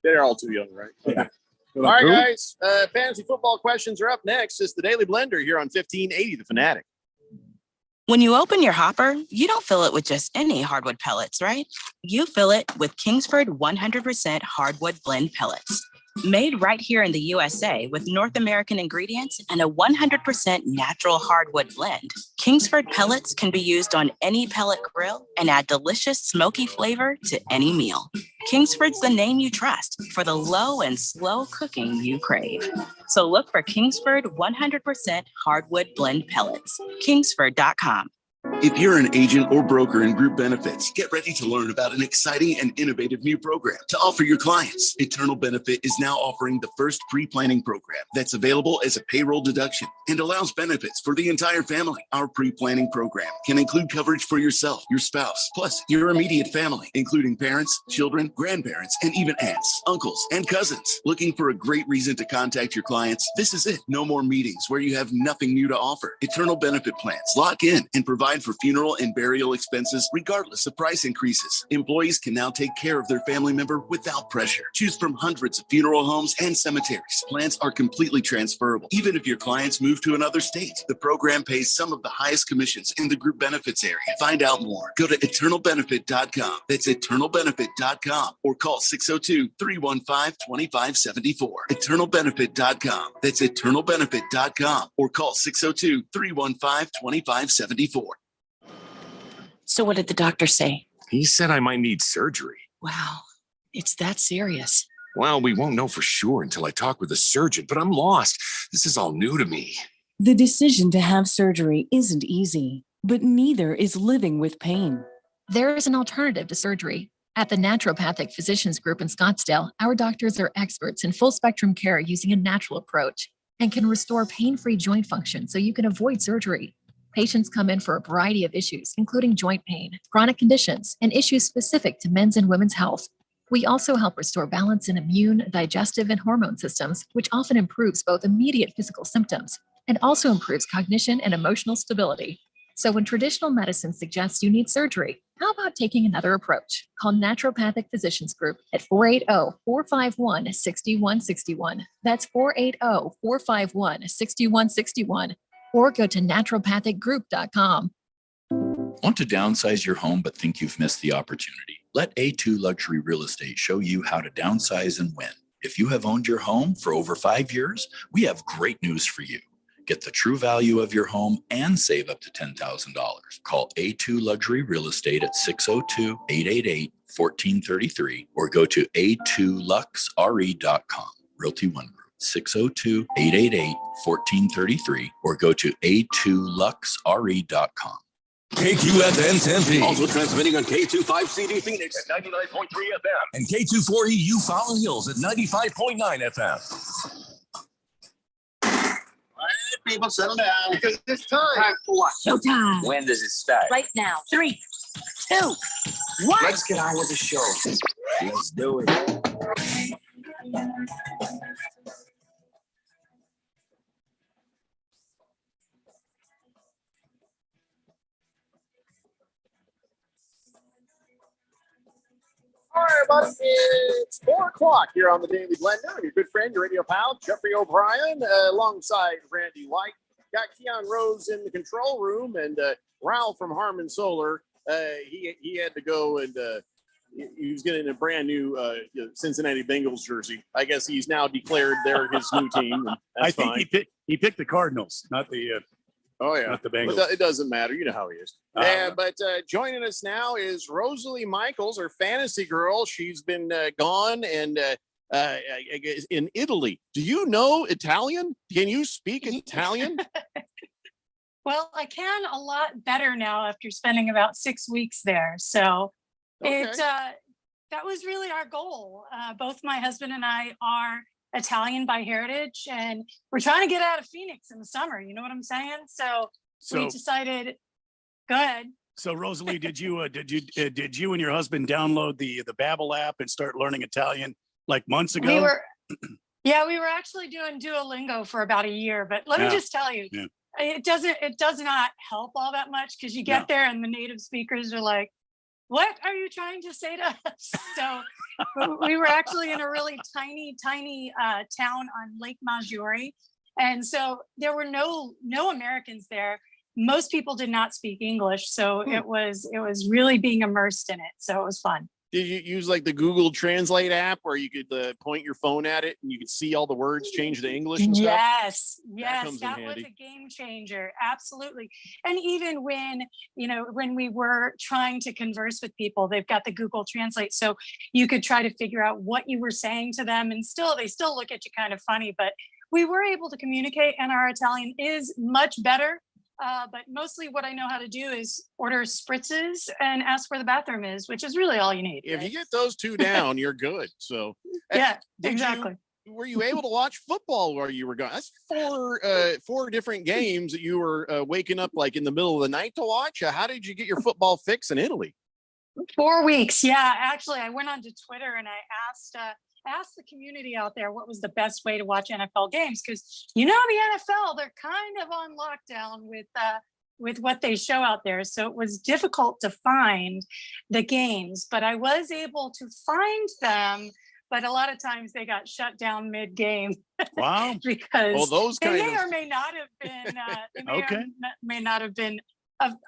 They're all too young, right? Yeah. All right, guys. Fantasy football questions are up next. It's the Daily Blender here on 1580 The Fanatic. When you open your hopper, you don't fill it with just any hardwood pellets, right? You fill it with Kingsford 100% hardwood blend pellets. Made right here in the USA with North American ingredients and a 100% natural hardwood blend, Kingsford pellets can be used on any pellet grill and add delicious smoky flavor to any meal. Kingsford's the name you trust for the low and slow cooking you crave. So look for Kingsford 100% hardwood blend pellets. Kingsford.com. If you're an agent or broker in group benefits, get ready to learn about an exciting and innovative new program to offer your clients. Eternal Benefit is now offering the first pre-planning program that's available as a payroll deduction and allows benefits for the entire family. Our pre-planning program can include coverage for yourself, your spouse, plus your immediate family, including parents, children, grandparents, and even aunts, uncles, and cousins. Looking for a great reason to contact your clients? This is it. No more meetings where you have nothing new to offer. Eternal Benefit plans lock in and provide for funeral and burial expenses regardless of price increases. Employees can now take care of their family member without pressure. Choose from hundreds of funeral homes and cemeteries. Plans are completely transferable, even if your clients move to another state. The program pays some of the highest commissions in the group benefits area. Find out more. Go to eternalbenefit.com. That's eternalbenefit.com or call 602-315-2574. Eternalbenefit.com. That's eternalbenefit.com or call 602-315-2574. So what did the doctor say? He said I might need surgery. Wow, it's that serious. Well, we won't know for sure until I talk with a surgeon, but I'm lost. This is all new to me. The decision to have surgery isn't easy, but neither is living with pain. There is an alternative to surgery. At the Naturopathic Physicians Group in Scottsdale, our doctors are experts in full spectrum care using a natural approach and can restore pain-free joint function so you can avoid surgery. Patients come in for a variety of issues, including joint pain, chronic conditions, and issues specific to men's and women's health. We also help restore balance in immune, digestive, and hormone systems, which often improves both immediate physical symptoms and also improves cognition and emotional stability. So when traditional medicine suggests you need surgery, how about taking another approach? Call Naturopathic Physicians Group at 480-451-6161. That's 480-451-6161. Or go to naturopathicgroup.com. Want to downsize your home but think you've missed the opportunity? Let A2 Luxury Real Estate show you how to downsize and win. If you have owned your home for over 5 years, we have great news for you. Get the true value of your home and save up to $10,000. Call A2 Luxury Real Estate at 602-888-1433 or go to a2luxre.com. Realty One Group. 602-888-1433 or go to a2luxre.com. KQFN Tempe. Also transmitting on K25CD Phoenix at 99.3 FM and K24EU Fountain Hills at 95.9 FM. All right, people, settle down. Because it's time. Time for what? Showtime. When does it start? Right now. 3, 2, 1. Let's get on with the show. Let's do it. All right, everybody, it's 4 o'clock here on the Daily Blender. Your good friend, your radio pal, Jeffrey O'Brien, alongside Randy White. Got Keon Rose in the control room, and Ralph from Harmon Solar. He had to go and He's getting a brand new Cincinnati Bengals jersey. I guess he's now declared they're his new team. And I that's think fine. he picked the Cardinals, not the Oh yeah, not the Bengals. But it doesn't matter. You know how he is. Uh, But joining us now is Rosalie Michaels, our fantasy girl. She's been gone and I guess in Italy. Do you know Italian? Can you speak Italian? Well, I can a lot better now after spending about 6 weeks there. So that was really our goal. Both my husband and I are Italian by heritage, and we're trying to get out of Phoenix in the summer. You know what I'm saying? So we decided. Go ahead. So Rosalie, did you and your husband download the Babbel app and start learning Italian like months ago? We were actually doing Duolingo for about a year, but let me just tell you, it does not help all that much because you get there and the native speakers are like, what are you trying to say to us? So we were actually in a really tiny town on Lake Maggiore. And so there were no Americans there. Most people did not speak English. So it was really being immersed in it. So it was fun. Did you use like the Google Translate app where you could point your phone at it and you could see all the words change to English and stuff? Yes, that was handy. a game changer. Absolutely. And even when we were trying to converse with people, they've got the Google Translate. So you could try to figure out what you were saying to them, and they still look at you kind of funny, but we were able to communicate, and our Italian is much better. But mostly what I know how to do is order spritzes and ask where the bathroom is, which is really all you need. If you get those two down, you're good. So yeah, did exactly. Were you able to watch football while you were gone? That's four different games that you were waking up like in the middle of the night to watch. How did you get your football fix in Italy? 4 weeks. Yeah, actually, I went onto Twitter and I asked the community out there what was the best way to watch NFL games, because the NFL, they're kind of on lockdown with what they show out there. So it was difficult to find the games, but I was able to find them. But a lot of times they got shut down mid-game. Wow! Because those they may or may not have been. May not have been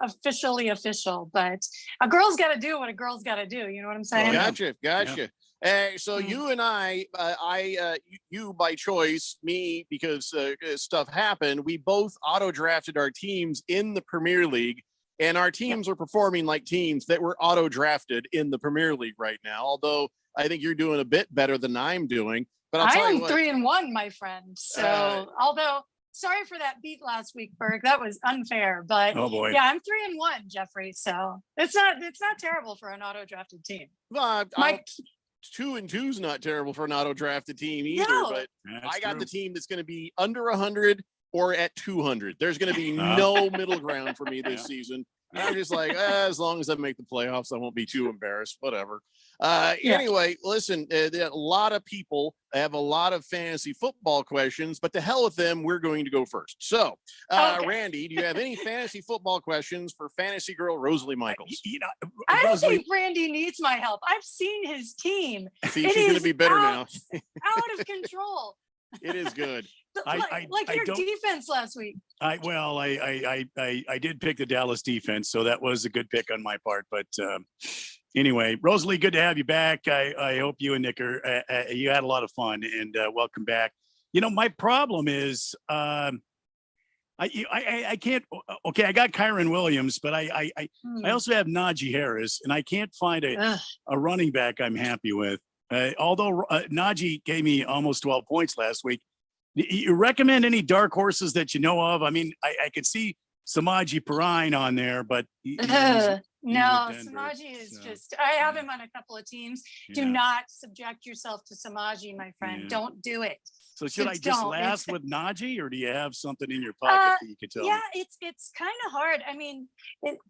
officially official. But a girl's got to do what a girl's got to do. You know what I'm saying? Gotcha. Yeah. So you and I, you by choice, me because stuff happened. We both auto drafted our teams in the Premier League, and our teams are performing like teams that were auto drafted in the Premier League right now. Although I think you're doing a bit better than I'm doing. But I am 3-1, my friend. So although sorry for that beat last week, Berg, that was unfair. But oh boy. Yeah, I'm 3-1, Jeffrey. So it's not terrible for an auto drafted team. Well, 2-2 is not terrible for an auto drafted team either, but I got the team that's going to be under 100 or at 200. There's going to be no middle ground for me this season. And I'm just like, as long as I make the playoffs, I won't be too embarrassed. Whatever. Anyway, listen, a lot of people have a lot of fantasy football questions, but to hell with them, we're going to go first. So, Randy, do you have any fantasy football questions for fantasy girl Rosalie Michaels? I don't think Randy needs my help. I've seen his team. See, she's going to be better now. Out of control. It is good. Like your defense last week. I did pick the Dallas defense, so that was a good pick on my part. But anyway, Rosalie, good to have you back. I hope you and Nick you had a lot of fun, and welcome back. My problem is I can't. Okay, I got Kyron Williams, but I also have Najee Harris, and I can't find a running back I'm happy with. Although Najee gave me almost 12 points last week. You recommend any dark horses that you know of? I mean, I could see Samaje Perine on there, but no, Samaje is just. I have him on a couple of teams. Do not subject yourself to Samaje, my friend. Don't do it. So should I just last with Najee, or do you have something in your pocket that you could tell me? Yeah, it's kind of hard. I mean,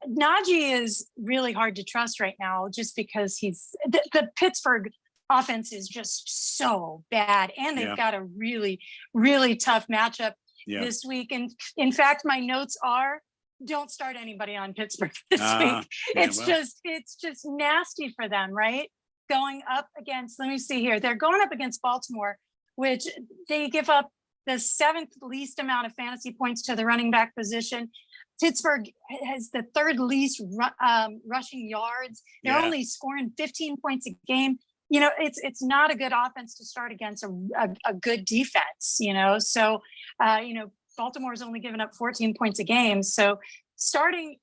Najee is really hard to trust right now, just because he's the Pittsburgh offense is just so bad, and they've got a really, really tough matchup this week. And in fact, my notes are: don't start anybody on Pittsburgh this week. It's just nasty for them, right? Going up against, let me see here, they're going up against Baltimore, which they give up the 7th least amount of fantasy points to the running back position. Pittsburgh has the third least rushing yards. They're only scoring 15 points a game. You know, it's not a good offense to start against a good defense, you know. So, you know, Baltimore's only given up 14 points a game. So starting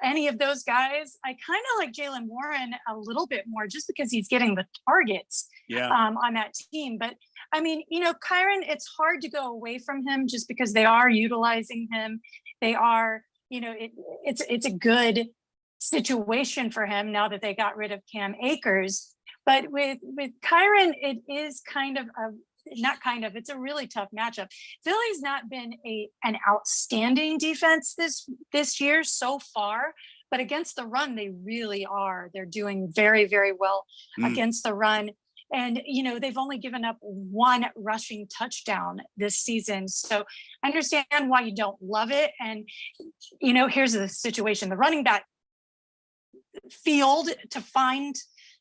any of those guys, I kind of like Jalen Warren a little bit more just because he's getting the targets on that team. But I mean, you know, Kyren, it's hard to go away from him just because they are utilizing him. They are, you know, it's a good situation for him now that they got rid of Cam Akers. But with Kyren, it is it's a really tough matchup. Philly's not been an outstanding defense this year so far, but against the run, they really are. They're doing very, very well against the run. And, you know, they've only given up one rushing touchdown this season. So I understand why you don't love it. And, you know, here's the situation. The running back field to find,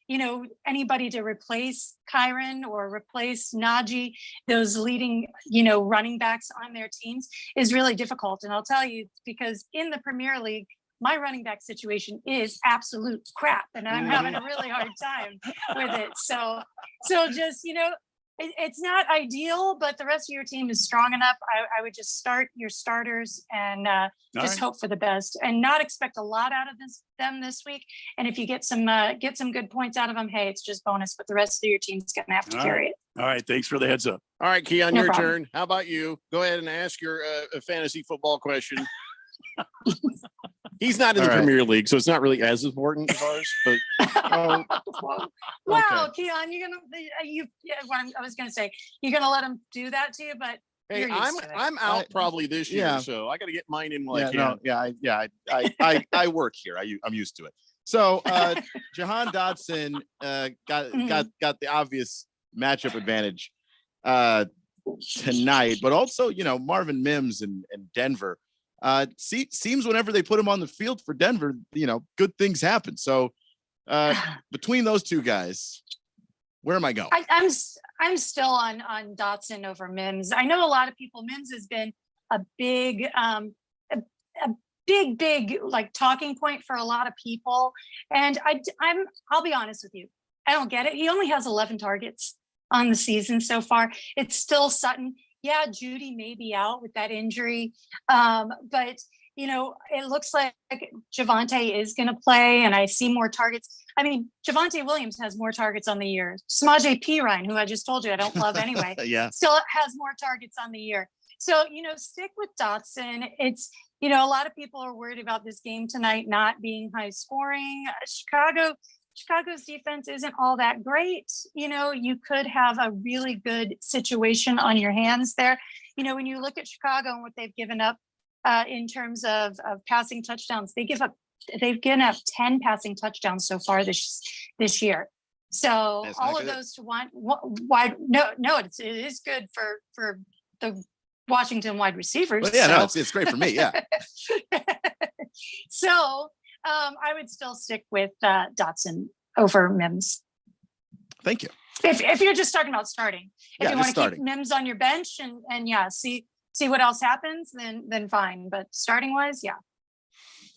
you know, anybody to replace Kyren or replace Najee, those leading, you know, running backs on their teams is really difficult. And I'll tell you, because in the Premier League, my running back situation is absolute crap and I'm having a really hard time with it. So just, you know, it's not ideal, but the rest of your team is strong enough. I would just start your starters and just hope for the best and not expect a lot out of them this week. And if you get some good points out of them, hey, it's just bonus, but the rest of your team's going to have to carry it. All right. Thanks for the heads up. All right, Keon, No your problem. turn. How about you? Go ahead and ask your fantasy football question. He's not in the Premier League, so it's not really as important as ours. But wow, Keon, I was going to say you're going to let him do that to you, but hey, I'm out probably this year, so I got to get mine in while I can. I work here. I'm used to it. So Jahan Dotson got the obvious matchup advantage tonight, but also, you know, Marvin Mims and Denver. Seems whenever they put him on the field for Denver, you know, good things happen. So between those two guys, where am I going? I'm still on Dotson over Mims. I know a lot of people. Mims has been a big like talking point for a lot of people, and I'll be honest with you, I don't get it. He only has 11 targets on the season so far. It's still Sutton. Yeah, Judy may be out with that injury, but you know, it looks like Javonte is going to play, and I see more targets. I mean, Javonte Williams has more targets on the year. Samaje Perine, who I just told you I don't love anyway, still has more targets on the year. So, you know, stick with Dotson. It's, you know, a lot of people are worried about this game tonight not being high scoring. Chicago's defense isn't all that great. You know, you could have a really good situation on your hands there. You know, when you look at Chicago and what they've given up in terms of passing touchdowns, they've given up 10 passing touchdowns so far this year. So all of those to wide, it is good for the Washington wide receivers. Well, yeah, no, it's great for me. Yeah. So I would still stick with Dotson over Mims. Thank you. If you're just talking about starting, if you want to keep starting. Mims on your bench and see what else happens, then fine. But starting wise, yeah.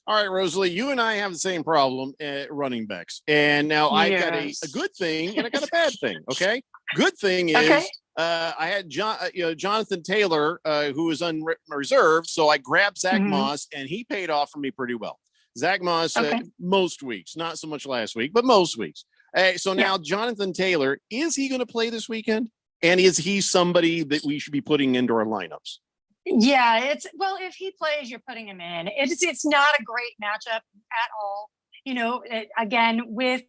All right, Rosalie, you and I have the same problem at running backs. And now I got a good thing and I got a bad thing. Okay. Good thing is I had Jonathan Taylor, who was on reserve. So I grabbed Zach Moss and he paid off for me pretty well. Zach Moss, most weeks, not so much last week, but most weeks. So now Jonathan Taylor, is he going to play this weekend? And is he somebody that we should be putting into our lineups? Yeah, if he plays, you're putting him in. It's not a great matchup at all. You know, again, with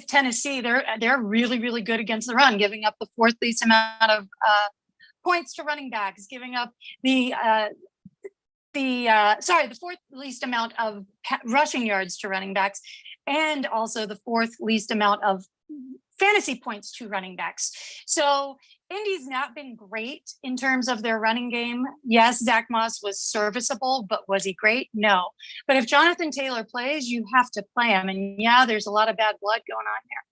Tennessee, they're really, really good against the run, giving up the fourth least amount of points to running backs, giving up the fourth least amount of rushing yards to running backs, and also the fourth least amount of fantasy points to running backs. So Indy's not been great in terms of their running game. Yes, Zach Moss was serviceable, but was he great? No. But if Jonathan Taylor plays, you have to play him. And yeah, there's a lot of bad blood going on there.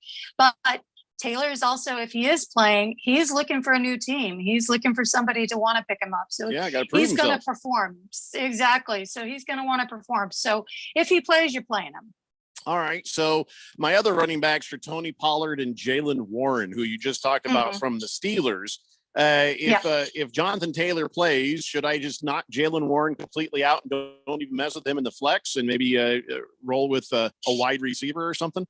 But Taylor is also, if he is playing, he's looking for a new team. He's looking for somebody to want to pick him up. So yeah, got to prove he's going himself. to perform. Exactly. So he's going to want to perform. So if he plays, you're playing him. All right. So my other running backs are Tony Pollard and Jalen Warren, who you just talked about from the Steelers. If Jonathan Taylor plays, should I just knock Jalen Warren completely out and don't even mess with him in the flex and maybe roll with a wide receiver or something?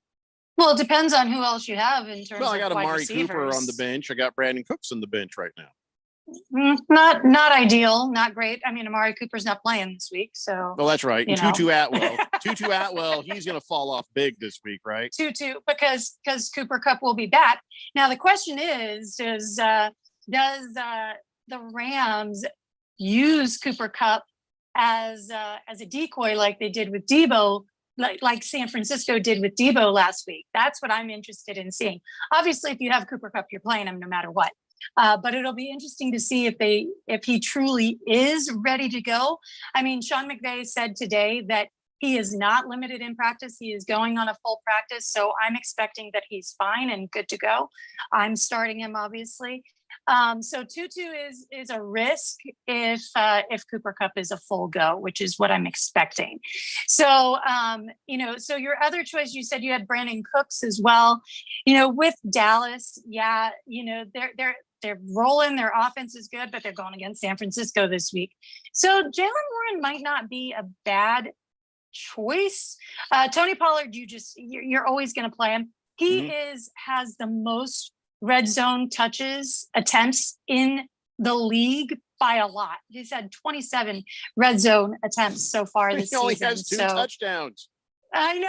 Well, it depends on who else you have in terms of Well, I got wide Amari receivers. Cooper on the bench. I got Brandon Cooks on the bench right now. Not ideal, not great. I mean, Amari Cooper's not playing this week, so. Well, that's right. And you know. Tutu Atwell. Tutu Atwell, he's going to fall off big this week, right? Tutu, because Cooper Kupp will be back. Now the question is, does the Rams use Cooper Kupp as a decoy like they did with Debo? Like San Francisco did with Debo last week. That's what I'm interested in seeing. Obviously, if you have Cooper Kupp, you're playing him no matter what. But it'll be interesting to see if he truly is ready to go. I mean, Sean McVay said today that he is not limited in practice. He is going on a full practice. So I'm expecting that he's fine and good to go. I'm starting him, obviously. So Tutu is a risk if Cooper Kupp is a full go, which is what I'm expecting. So, so your other choice, you said you had Brandon Cooks as well, with Dallas. Yeah. They're rolling. Their offense is good, but they're going against San Francisco this week. So Jalen Warren might not be a bad choice. Tony Pollard, you're always going to play him. He has the most red zone attempts in the league by a lot. He's had 27 red zone attempts so far this season. He only has 2 touchdowns. I know.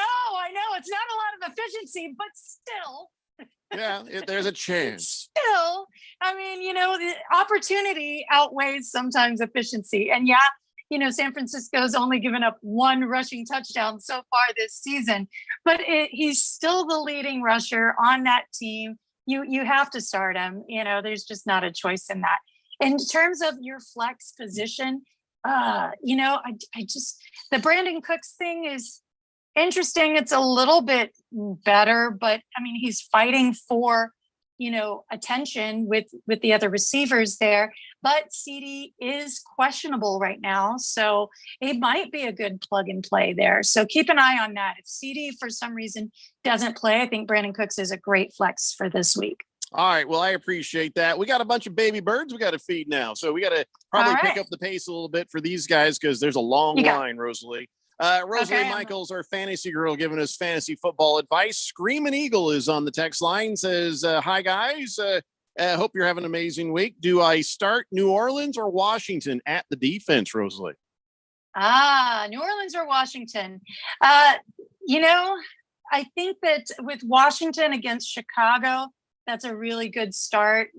It's not a lot of efficiency, but still. Yeah, there's a chance. Still, I mean, the opportunity outweighs sometimes efficiency. And San Francisco's only given up 1 rushing touchdown so far this season, but he's still the leading rusher on that team. You have to start him. There's just not a choice in that. In terms of your flex position, I just, the Brandon Cooks thing is interesting. It's a little bit better, but I mean, he's fighting for, attention with the other receivers there, but CD is questionable right now. So it might be a good plug and play there. So keep an eye on that. If CD for some reason doesn't play, I think Brandon Cooks is a great flex for this week. All right. Well, I appreciate that. We got a bunch of baby birds we got to feed now. So we got to probably pick up the pace a little bit for these guys because there's a long line, Rosalie. Rosalie Michaels, our fantasy girl, giving us fantasy football advice. Screaming Eagle is on the text line, says, hi, guys. Hope you're having an amazing week. Do I start New Orleans or Washington at the defense, Rosalie? New Orleans or Washington? I think that with Washington against Chicago, that's a really good start.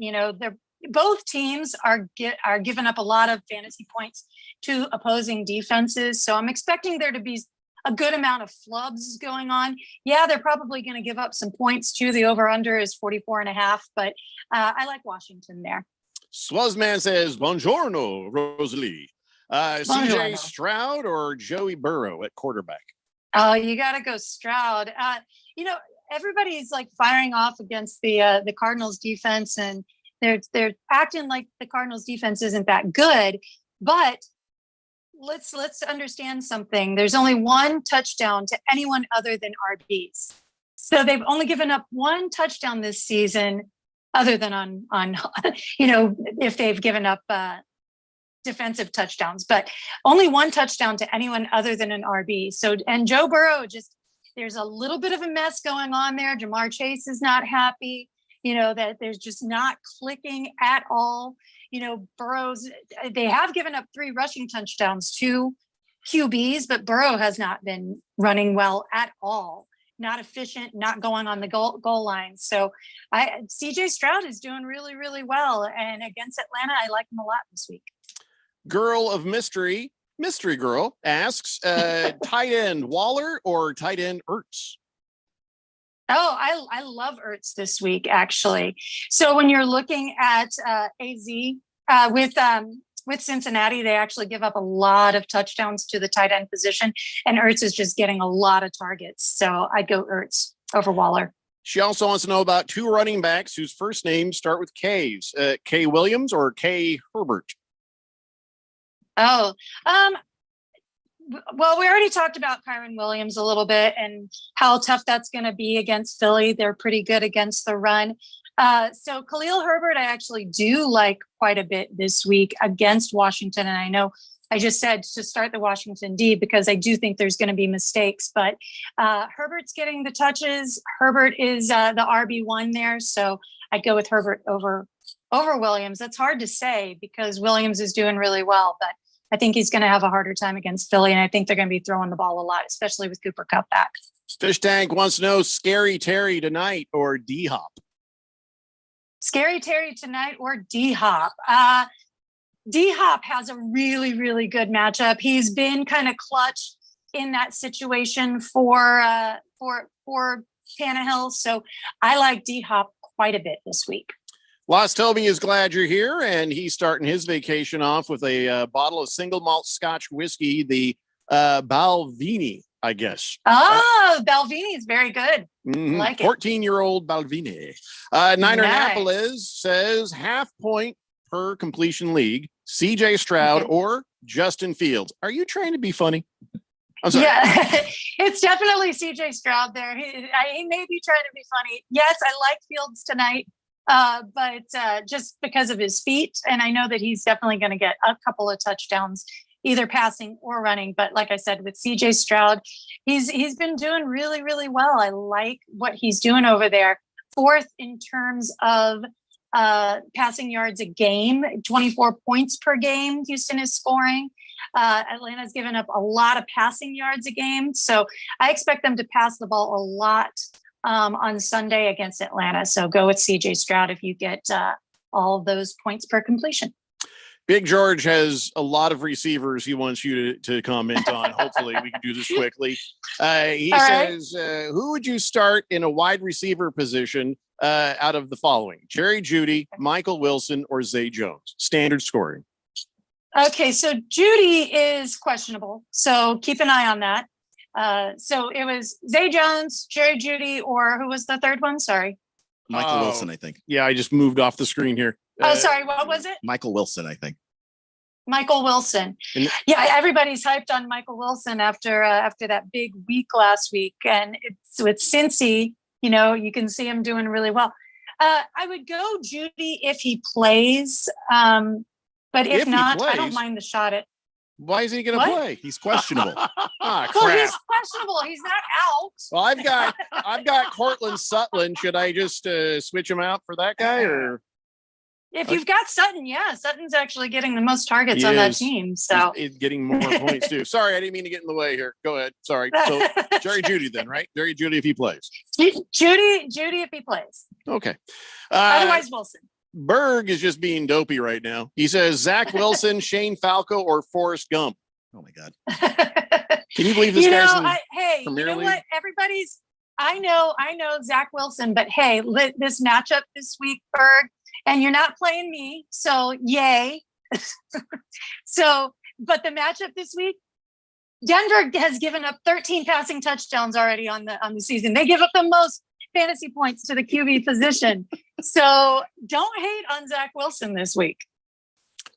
Both teams are giving up a lot of fantasy points to opposing defenses. So I'm expecting there to be a good amount of flubs going on. Yeah, they're probably going to give up some points too. The over-under is 44.5, but I like Washington there. Swazman says, buongiorno, Rosalie. CJ Stroud or Joey Burrow at quarterback? Oh, you got to go Stroud. Everybody's like firing off against the Cardinals defense, and they're acting like the Cardinals defense isn't that good. But let's understand something. There's only 1 touchdown to anyone other than RBs. So they've only given up 1 touchdown this season, other than on if they've given up defensive touchdowns, but only 1 touchdown to anyone other than an RB. So, and Joe Burrow, there's a little bit of a mess going on there. Jamar Chase is not happy, that there's just not clicking at all. Burrow's, they have given up 3 rushing touchdowns to QBs, but Burrow has not been running well at all. Not efficient, not going on the goal line. So CJ Stroud is doing really, really well. And against Atlanta, I like him a lot this week. Girl of Mystery Girl asks, tight end Waller or tight end Ertz? Oh, I love Ertz this week, actually. So when you're looking at AZ with Cincinnati, they actually give up a lot of touchdowns to the tight end position, and Ertz is just getting a lot of targets. So I'd go Ertz over Waller. She also wants to know about two running backs whose first names start with K's. K Williams or K Herbert? Oh, well, we already talked about Kyron Williams a little bit and how tough that's going to be against Philly. They're pretty good against the run. So Khalil Herbert, I actually do like quite a bit this week against Washington. And I know I just said to start the Washington D because I do think there's going to be mistakes, but Herbert's getting the touches. Herbert is the RB1 there. So I'd go with Herbert over Williams. That's hard to say because Williams is doing really well, but I think he's going to have a harder time against Philly. And I think they're going to be throwing the ball a lot, especially with Cooper Kupp back. Fish Tank wants to know Scary Terry tonight or D-Hop? Scary Terry tonight or D-Hop? D-Hop has a really, really good matchup. He's been kind of clutch in that situation for Tannehill. So I like D-Hop quite a bit this week. Lost Toby is glad you're here, and he's starting his vacation off with a bottle of single malt Scotch whiskey, the Balvenie, I guess. Oh, Balvenie is very good. Mm-hmm. Like it. 14-year-old Balvenie. Niner Nice. Napolis says half point per completion league, CJ Stroud or Justin Fields. Are you trying to be funny? I'm sorry. Yeah, it's definitely CJ Stroud there. He may be trying to be funny. Yes, I like Fields tonight. But just because of his feet, and I know that he's definitely going to get a couple of touchdowns, either passing or running. But like I said, with CJ Stroud, he's been doing really, really well. I like what he's doing over there. Fourth in terms of passing yards a game, 24 points per game. Houston is scoring. Atlanta's given up a lot of passing yards a game, so I expect them to pass the ball a lot on Sunday against Atlanta. So go with CJ Stroud if you get all of those points per completion. Big George has a lot of receivers he wants you to comment on. Hopefully we can do this quickly. He says, who would you start in a wide receiver position out of the following? Jerry Jeudy, Michael Wilson, or Zay Jones? Standard scoring. Okay, so Jeudy is questionable. So keep an eye on that. So it was Zay Jones, Jerry Jeudy, or who was the third one? Sorry. Michael Wilson, I think. Yeah, I just moved off the screen here. Sorry, what was it? Michael Wilson, I think. Michael Wilson. Yeah, everybody's hyped on Michael Wilson after that big week last week. And it's with Cincy, you can see him doing really well. I would go Jeudy if he plays. But if not, I don't mind the shot at. Why is he going to play? He's questionable. Crap. Well, he's questionable. He's not out. Well, I've got Cortland Sutton. Should I just switch him out for that guy, or if you've got Sutton? Yeah, Sutton's actually getting the most targets on that team. So he's getting more points too. Sorry, I didn't mean to get in the way here. Go ahead. Sorry. So Jerry Jeudy then, right? Jerry Jeudy if he plays. Jeudy if he plays. Okay. Otherwise, Wilson. Berg is just being dopey right now. He says Zach Wilson, Shane Falco, or Forrest Gump. Oh my God. Can you believe this guy's in hey, Premier you know League? what? I know Zach Wilson, but hey, this matchup this week, Berg, and you're not playing me, so yay. But the matchup this week, Denver has given up 13 passing touchdowns already on the season. They give up the most fantasy points to the QB position. So don't hate on Zach Wilson this week.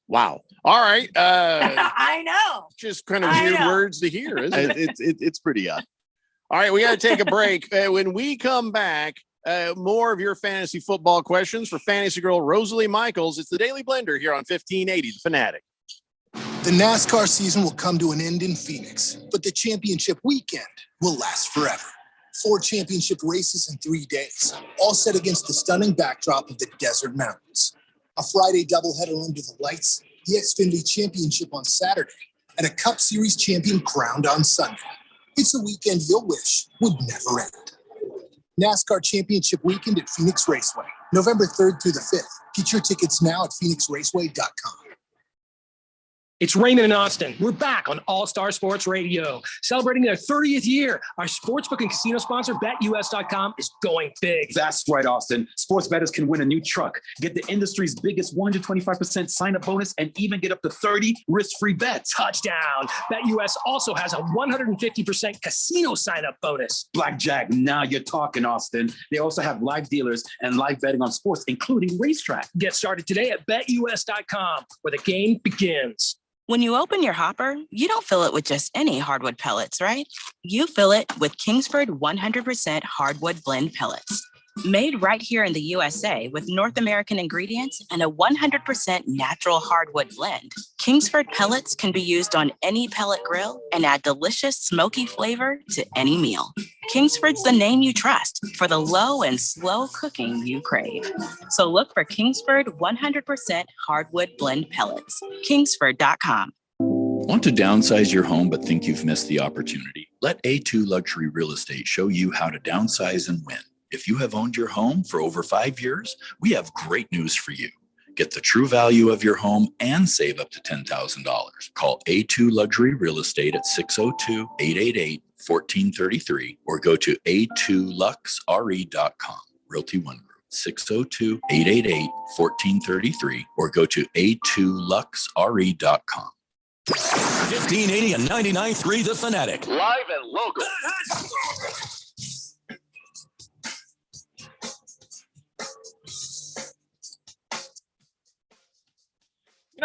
Wow. All right. I know. Just kind of weird words to hear, isn't it? It's pretty odd. All right, we got to take a break. When we come back, more of your fantasy football questions for fantasy girl Rosalie Michaels. It's the Daily Blender here on 1580 The Fanatic. The NASCAR season will come to an end in Phoenix, but the championship weekend will last forever. 4 championship races in 3 days, all set against the stunning backdrop of the desert mountains. A Friday doubleheader under the lights, the Xfinity Championship on Saturday, and a Cup Series champion crowned on Sunday. It's a weekend you'll wish would never end. NASCAR Championship Weekend at Phoenix Raceway, November 3rd through the 5th. Get your tickets now at phoenixraceway.com. It's Raymond and Austin. We're back on All Star Sports Radio, celebrating their 30th year. Our sportsbook and casino sponsor, BetUS.com, is going big. That's right, Austin. Sports bettors can win a new truck, get the industry's biggest 125% sign-up bonus, and even get up to 30 risk-free bets. Touchdown. BetUS also has a 150% casino sign-up bonus. Blackjack, now you're talking, Austin. They also have live dealers and live betting on sports, including racetrack. Get started today at BetUS.com, where the game begins. When you open your hopper, you don't fill it with just any hardwood pellets, right? You fill it with Kingsford 100% hardwood blend pellets. Made right here in the USA with North American ingredients and a 100% natural hardwood blend, Kingsford pellets can be used on any pellet grill and add delicious smoky flavor to any meal. Kingsford's the name you trust for the low and slow cooking you crave. So look for Kingsford 100% hardwood blend pellets. Kingsford.com. Want to downsize your home but think you've missed the opportunity? Let A2 Luxury Real Estate show you how to downsize and win. If you have owned your home for over 5 years, we have great news for you. Get the true value of your home and save up to $10,000. Call A2 Luxury Real Estate at 602-888-1433 or go to a2luxre.com. Realty One Group, 602-888-1433 or go to a2luxre.com. 1580 and 99.3 The Fanatic. Live and local.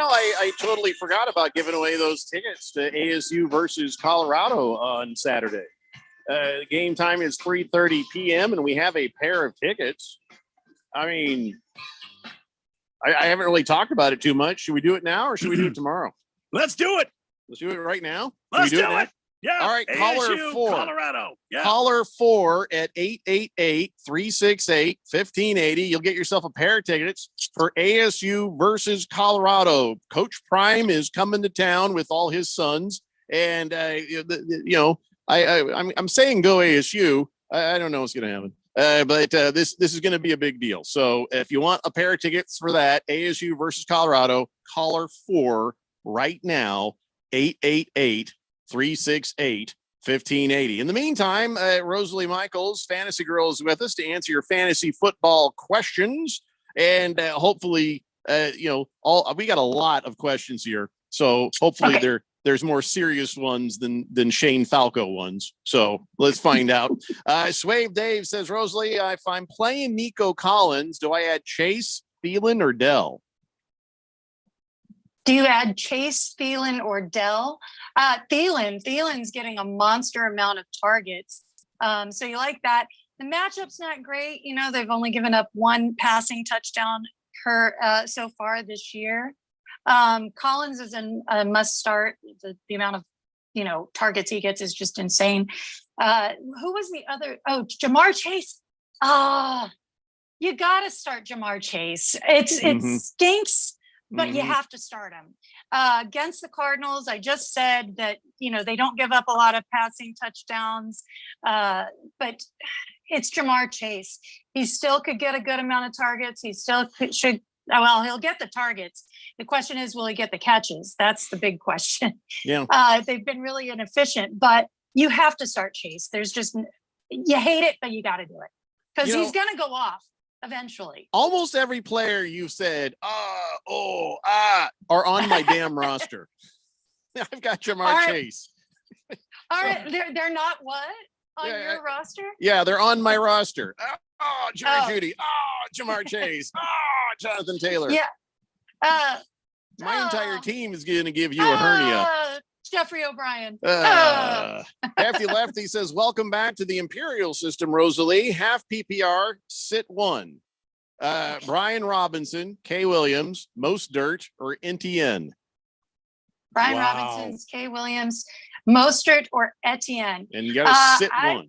I totally forgot about giving away those tickets to ASU versus Colorado on Saturday. The game time is 3:30 p.m. and we have a pair of tickets. I mean, I haven't really talked about it too much. Should we do it now or should we do it tomorroh? Let's do it. Let's do it right now. Let's do now? it. Yeah. All right. Caller ASU, 4. Colorado. Yeah. Caller 4 at 888-368-1580. You'll get yourself a pair of tickets for ASU versus Colorado. Coach Prime is coming to town with all his sons. And, I'm saying go ASU. I don't know what's going to happen. But this is going to be a big deal. So if you want a pair of tickets for that, ASU versus Colorado, caller 4 right now, 888-368-1580. In the meantime, Rosalie Michaels, Fantasy Girl, is with us to answer your fantasy football questions. And hopefully, we got a lot of questions here. So hopefully there's more serious ones than Shane Falco ones. So let's find out. Swave Dave says, Rosalie, if I'm playing Nico Collins, do I add Chase, Thielen, or Dell? Do you add Chase, Thielen, or Dell? Thielen's getting a monster amount of targets. So you like that. The matchup's not great. They've only given up one passing touchdown so far this year. Collins is a must start. The amount of, targets he gets is just insane. Who was the other? Oh, Jamar Chase. You got to start Jamar Chase. It stinks. But you have to start him. Against the Cardinals, I just said that, they don't give up a lot of passing touchdowns, but it's Jamar Chase. He still could get a good amount of targets. He still he'll get the targets. The question is, will he get the catches? That's the big question. Yeah. They've been really inefficient, but you have to start Chase. There's just, you hate it, but you got to do it because he's going to go off eventually. Almost every player you've said, are on my damn roster. I've got Jamar Chase. All right. They're not what? On your roster? Yeah, they're on my roster. Jerry Jeudy. Jamar Chase. Jonathan Taylor. Yeah. My entire team is going to give you a hernia. Jeffrey O'Brien. Hefty Lefty says, welcome back to the Imperial System, Rosalie. Half PPR, sit one. Brian Robinson, Kay Williams, Most Dirt, or NTN? Brian Robinson's, Kay Williams, Mostert, or Etienne. And you got to sit one.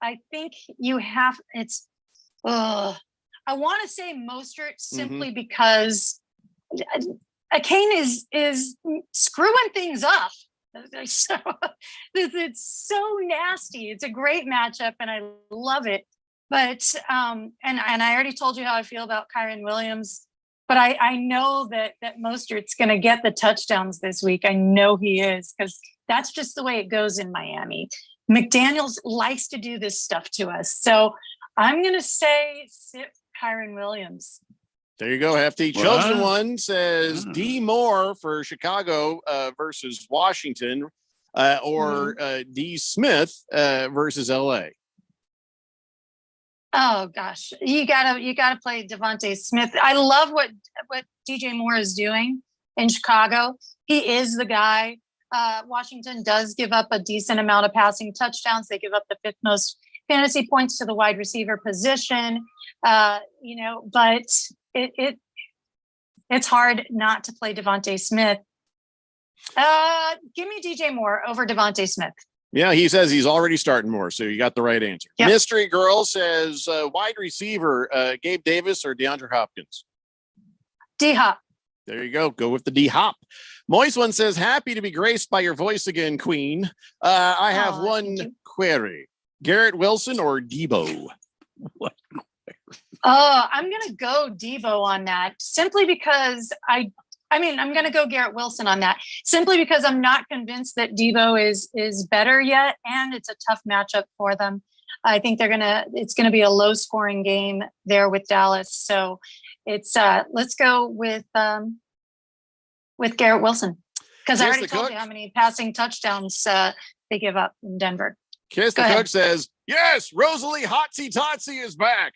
I think you have, I want to say Mostert simply because Kane is screwing things up. So it's so nasty. It's a great matchup and I love it. But and I already told you how I feel about Kyron Williams, but I know that Mostert's going to get the touchdowns this week. I know he is, because that's just the way it goes in Miami. McDaniels likes to do this stuff to us. So I'm going to say sit Kyron Williams. There you go, Hefty. Wow. Chosen one says D Moore for Chicago versus Washington, or D Smith versus LA. Oh gosh, you gotta play Devontae Smith. I love what DJ Moore is doing in Chicago. He is the guy. Washington does give up a decent amount of passing touchdowns. They give up the 5th most fantasy points to the wide receiver position. But it's hard not to play Devontae Smith. Give me DJ Moore over Devontae Smith. Yeah, he says he's already starting more, so you got the right answer. Yep. Mystery Girl says wide receiver, Gabe Davis or DeAndre Hopkins? D-Hop. There you go. Go with the D-Hop. Moist one says, happy to be graced by your voice again, Queen. I have one query. Garrett Wilson or Debo? What? Oh, I'm going to go Debo on that, simply because I'm going to go Garrett Wilson on that, simply because I'm not convinced that Debo is better yet, and it's a tough matchup for them. I think it's going to be a low scoring game there with Dallas. So it's let's go with Garrett Wilson, because I already told you how many passing touchdowns they give up in Denver. Kiss the Cook says, yes, Rosalie Hotsy Totsy is back.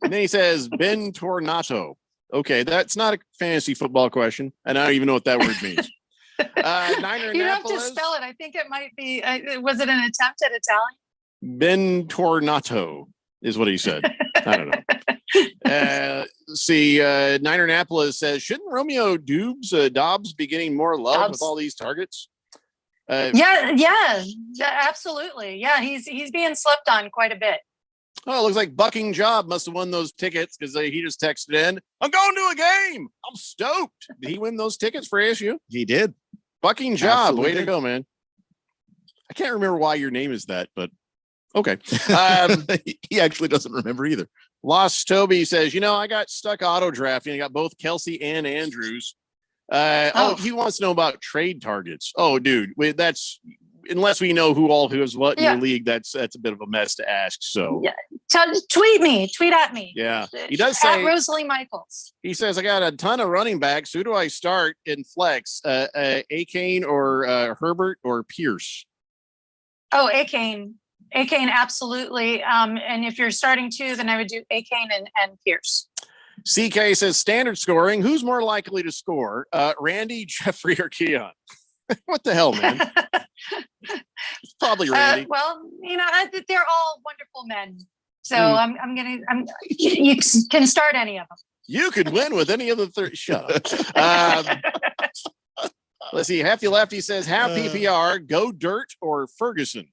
And then he says, Ben Tornato. Okay, that's not a fantasy football question, and I don't even know what that word means. Niner You have to Annapolis. spell it. I think it might be, was it an attempt at Italian? Ben Tornato is what he said. I don't know. Niner Annapolis says, shouldn't Romeo Dobbs be getting more love with all these targets? Yeah, absolutely. Yeah, he's being slept on quite a bit. Oh, it looks like Bucking Job must have won those tickets, because he just texted in, I'm going to a game. I'm stoked. Did he win those tickets for ASU? He did. Bucking Job. Way Absolutely. to go, man. I can't remember why your name is that, but okay. He actually doesn't remember either. Lost Toby says, I got stuck auto drafting. I got both Kelsey and Andrews. He wants to know about trade targets. Oh, dude, that's unless we know who has what in your league, that's a bit of a mess to ask. So yeah, tweet at me. Yeah, he does say at Rosalie Michaels. He says, I got a ton of running backs. Who do I start in flex? Akane or Herbert or Pierce? Oh, Akane, absolutely. And if you're starting 2, then I would do Akane and Pierce. CK says standard scoring. Who's more likely to score? Randy, Jeffrey, or Keon? What the hell, man? It's probably Randy. They're all wonderful men. So you can start any of them. You could win with any of the 30. Shut up. Let's see. Hefty Lefty says, half PPR, go Dirt or Ferguson?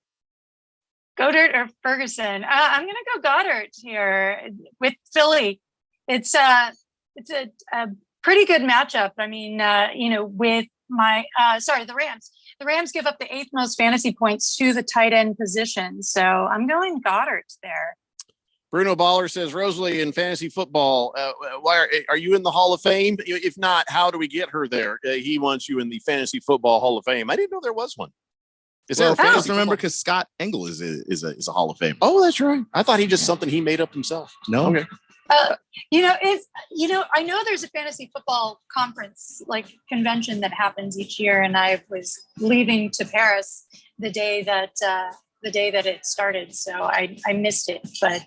Go Dirt or Ferguson? I'm going to go Goddard here with Philly. It's a pretty good matchup. I mean, with the Rams. The Rams give up the 8th most fantasy points to the tight end position. So I'm going Goddard there. Bruno Baller says, Rosalie, in fantasy football, why are you in the Hall of Fame? If not, how do we get her there? He wants you in the Fantasy Football Hall of Fame. I didn't know there was one. Is there a fantasy remember, because Scott Engel is a Hall of Fame. Oh, that's right. I thought he just something he made up himself. No. Okay. I know there's a fantasy football conference convention that happens each year, and I was leaving to Paris the day that it started, so I missed it. But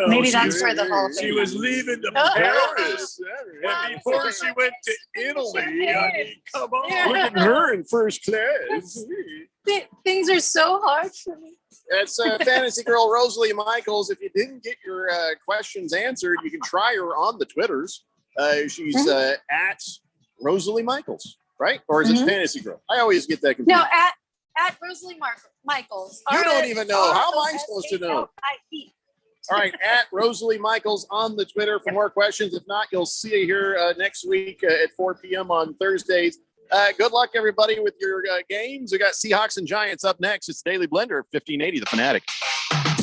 maybe that's where the Hall of Fame. She was leaving to Paris, and before she went to Italy. I mean, come on, look at her in first class. Things are so hard for me. That's Fantasy Girl Rosalie Michaels. If you didn't get your questions answered, you can try her on the Twitters. She's at Rosalie Michaels, right? Or is it Fantasy Girl? I always get that confused. No, at Rosalie Michaels. You don't even know. How am I supposed to know? All right, at Rosalie Michaels on the Twitter for more questions. If not, you'll see you here next week at 4 p.m. on Thursdays. Good luck, everybody, with your games. We got Seahawks and Giants up next. It's Daily Blender, 1580, The Fanatic.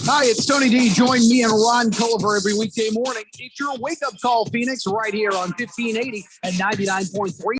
Hi, it's Tony D. Join me and Ron Culliver every weekday morning. It's your wake-up call, Phoenix, right here on 1580 and 99.3.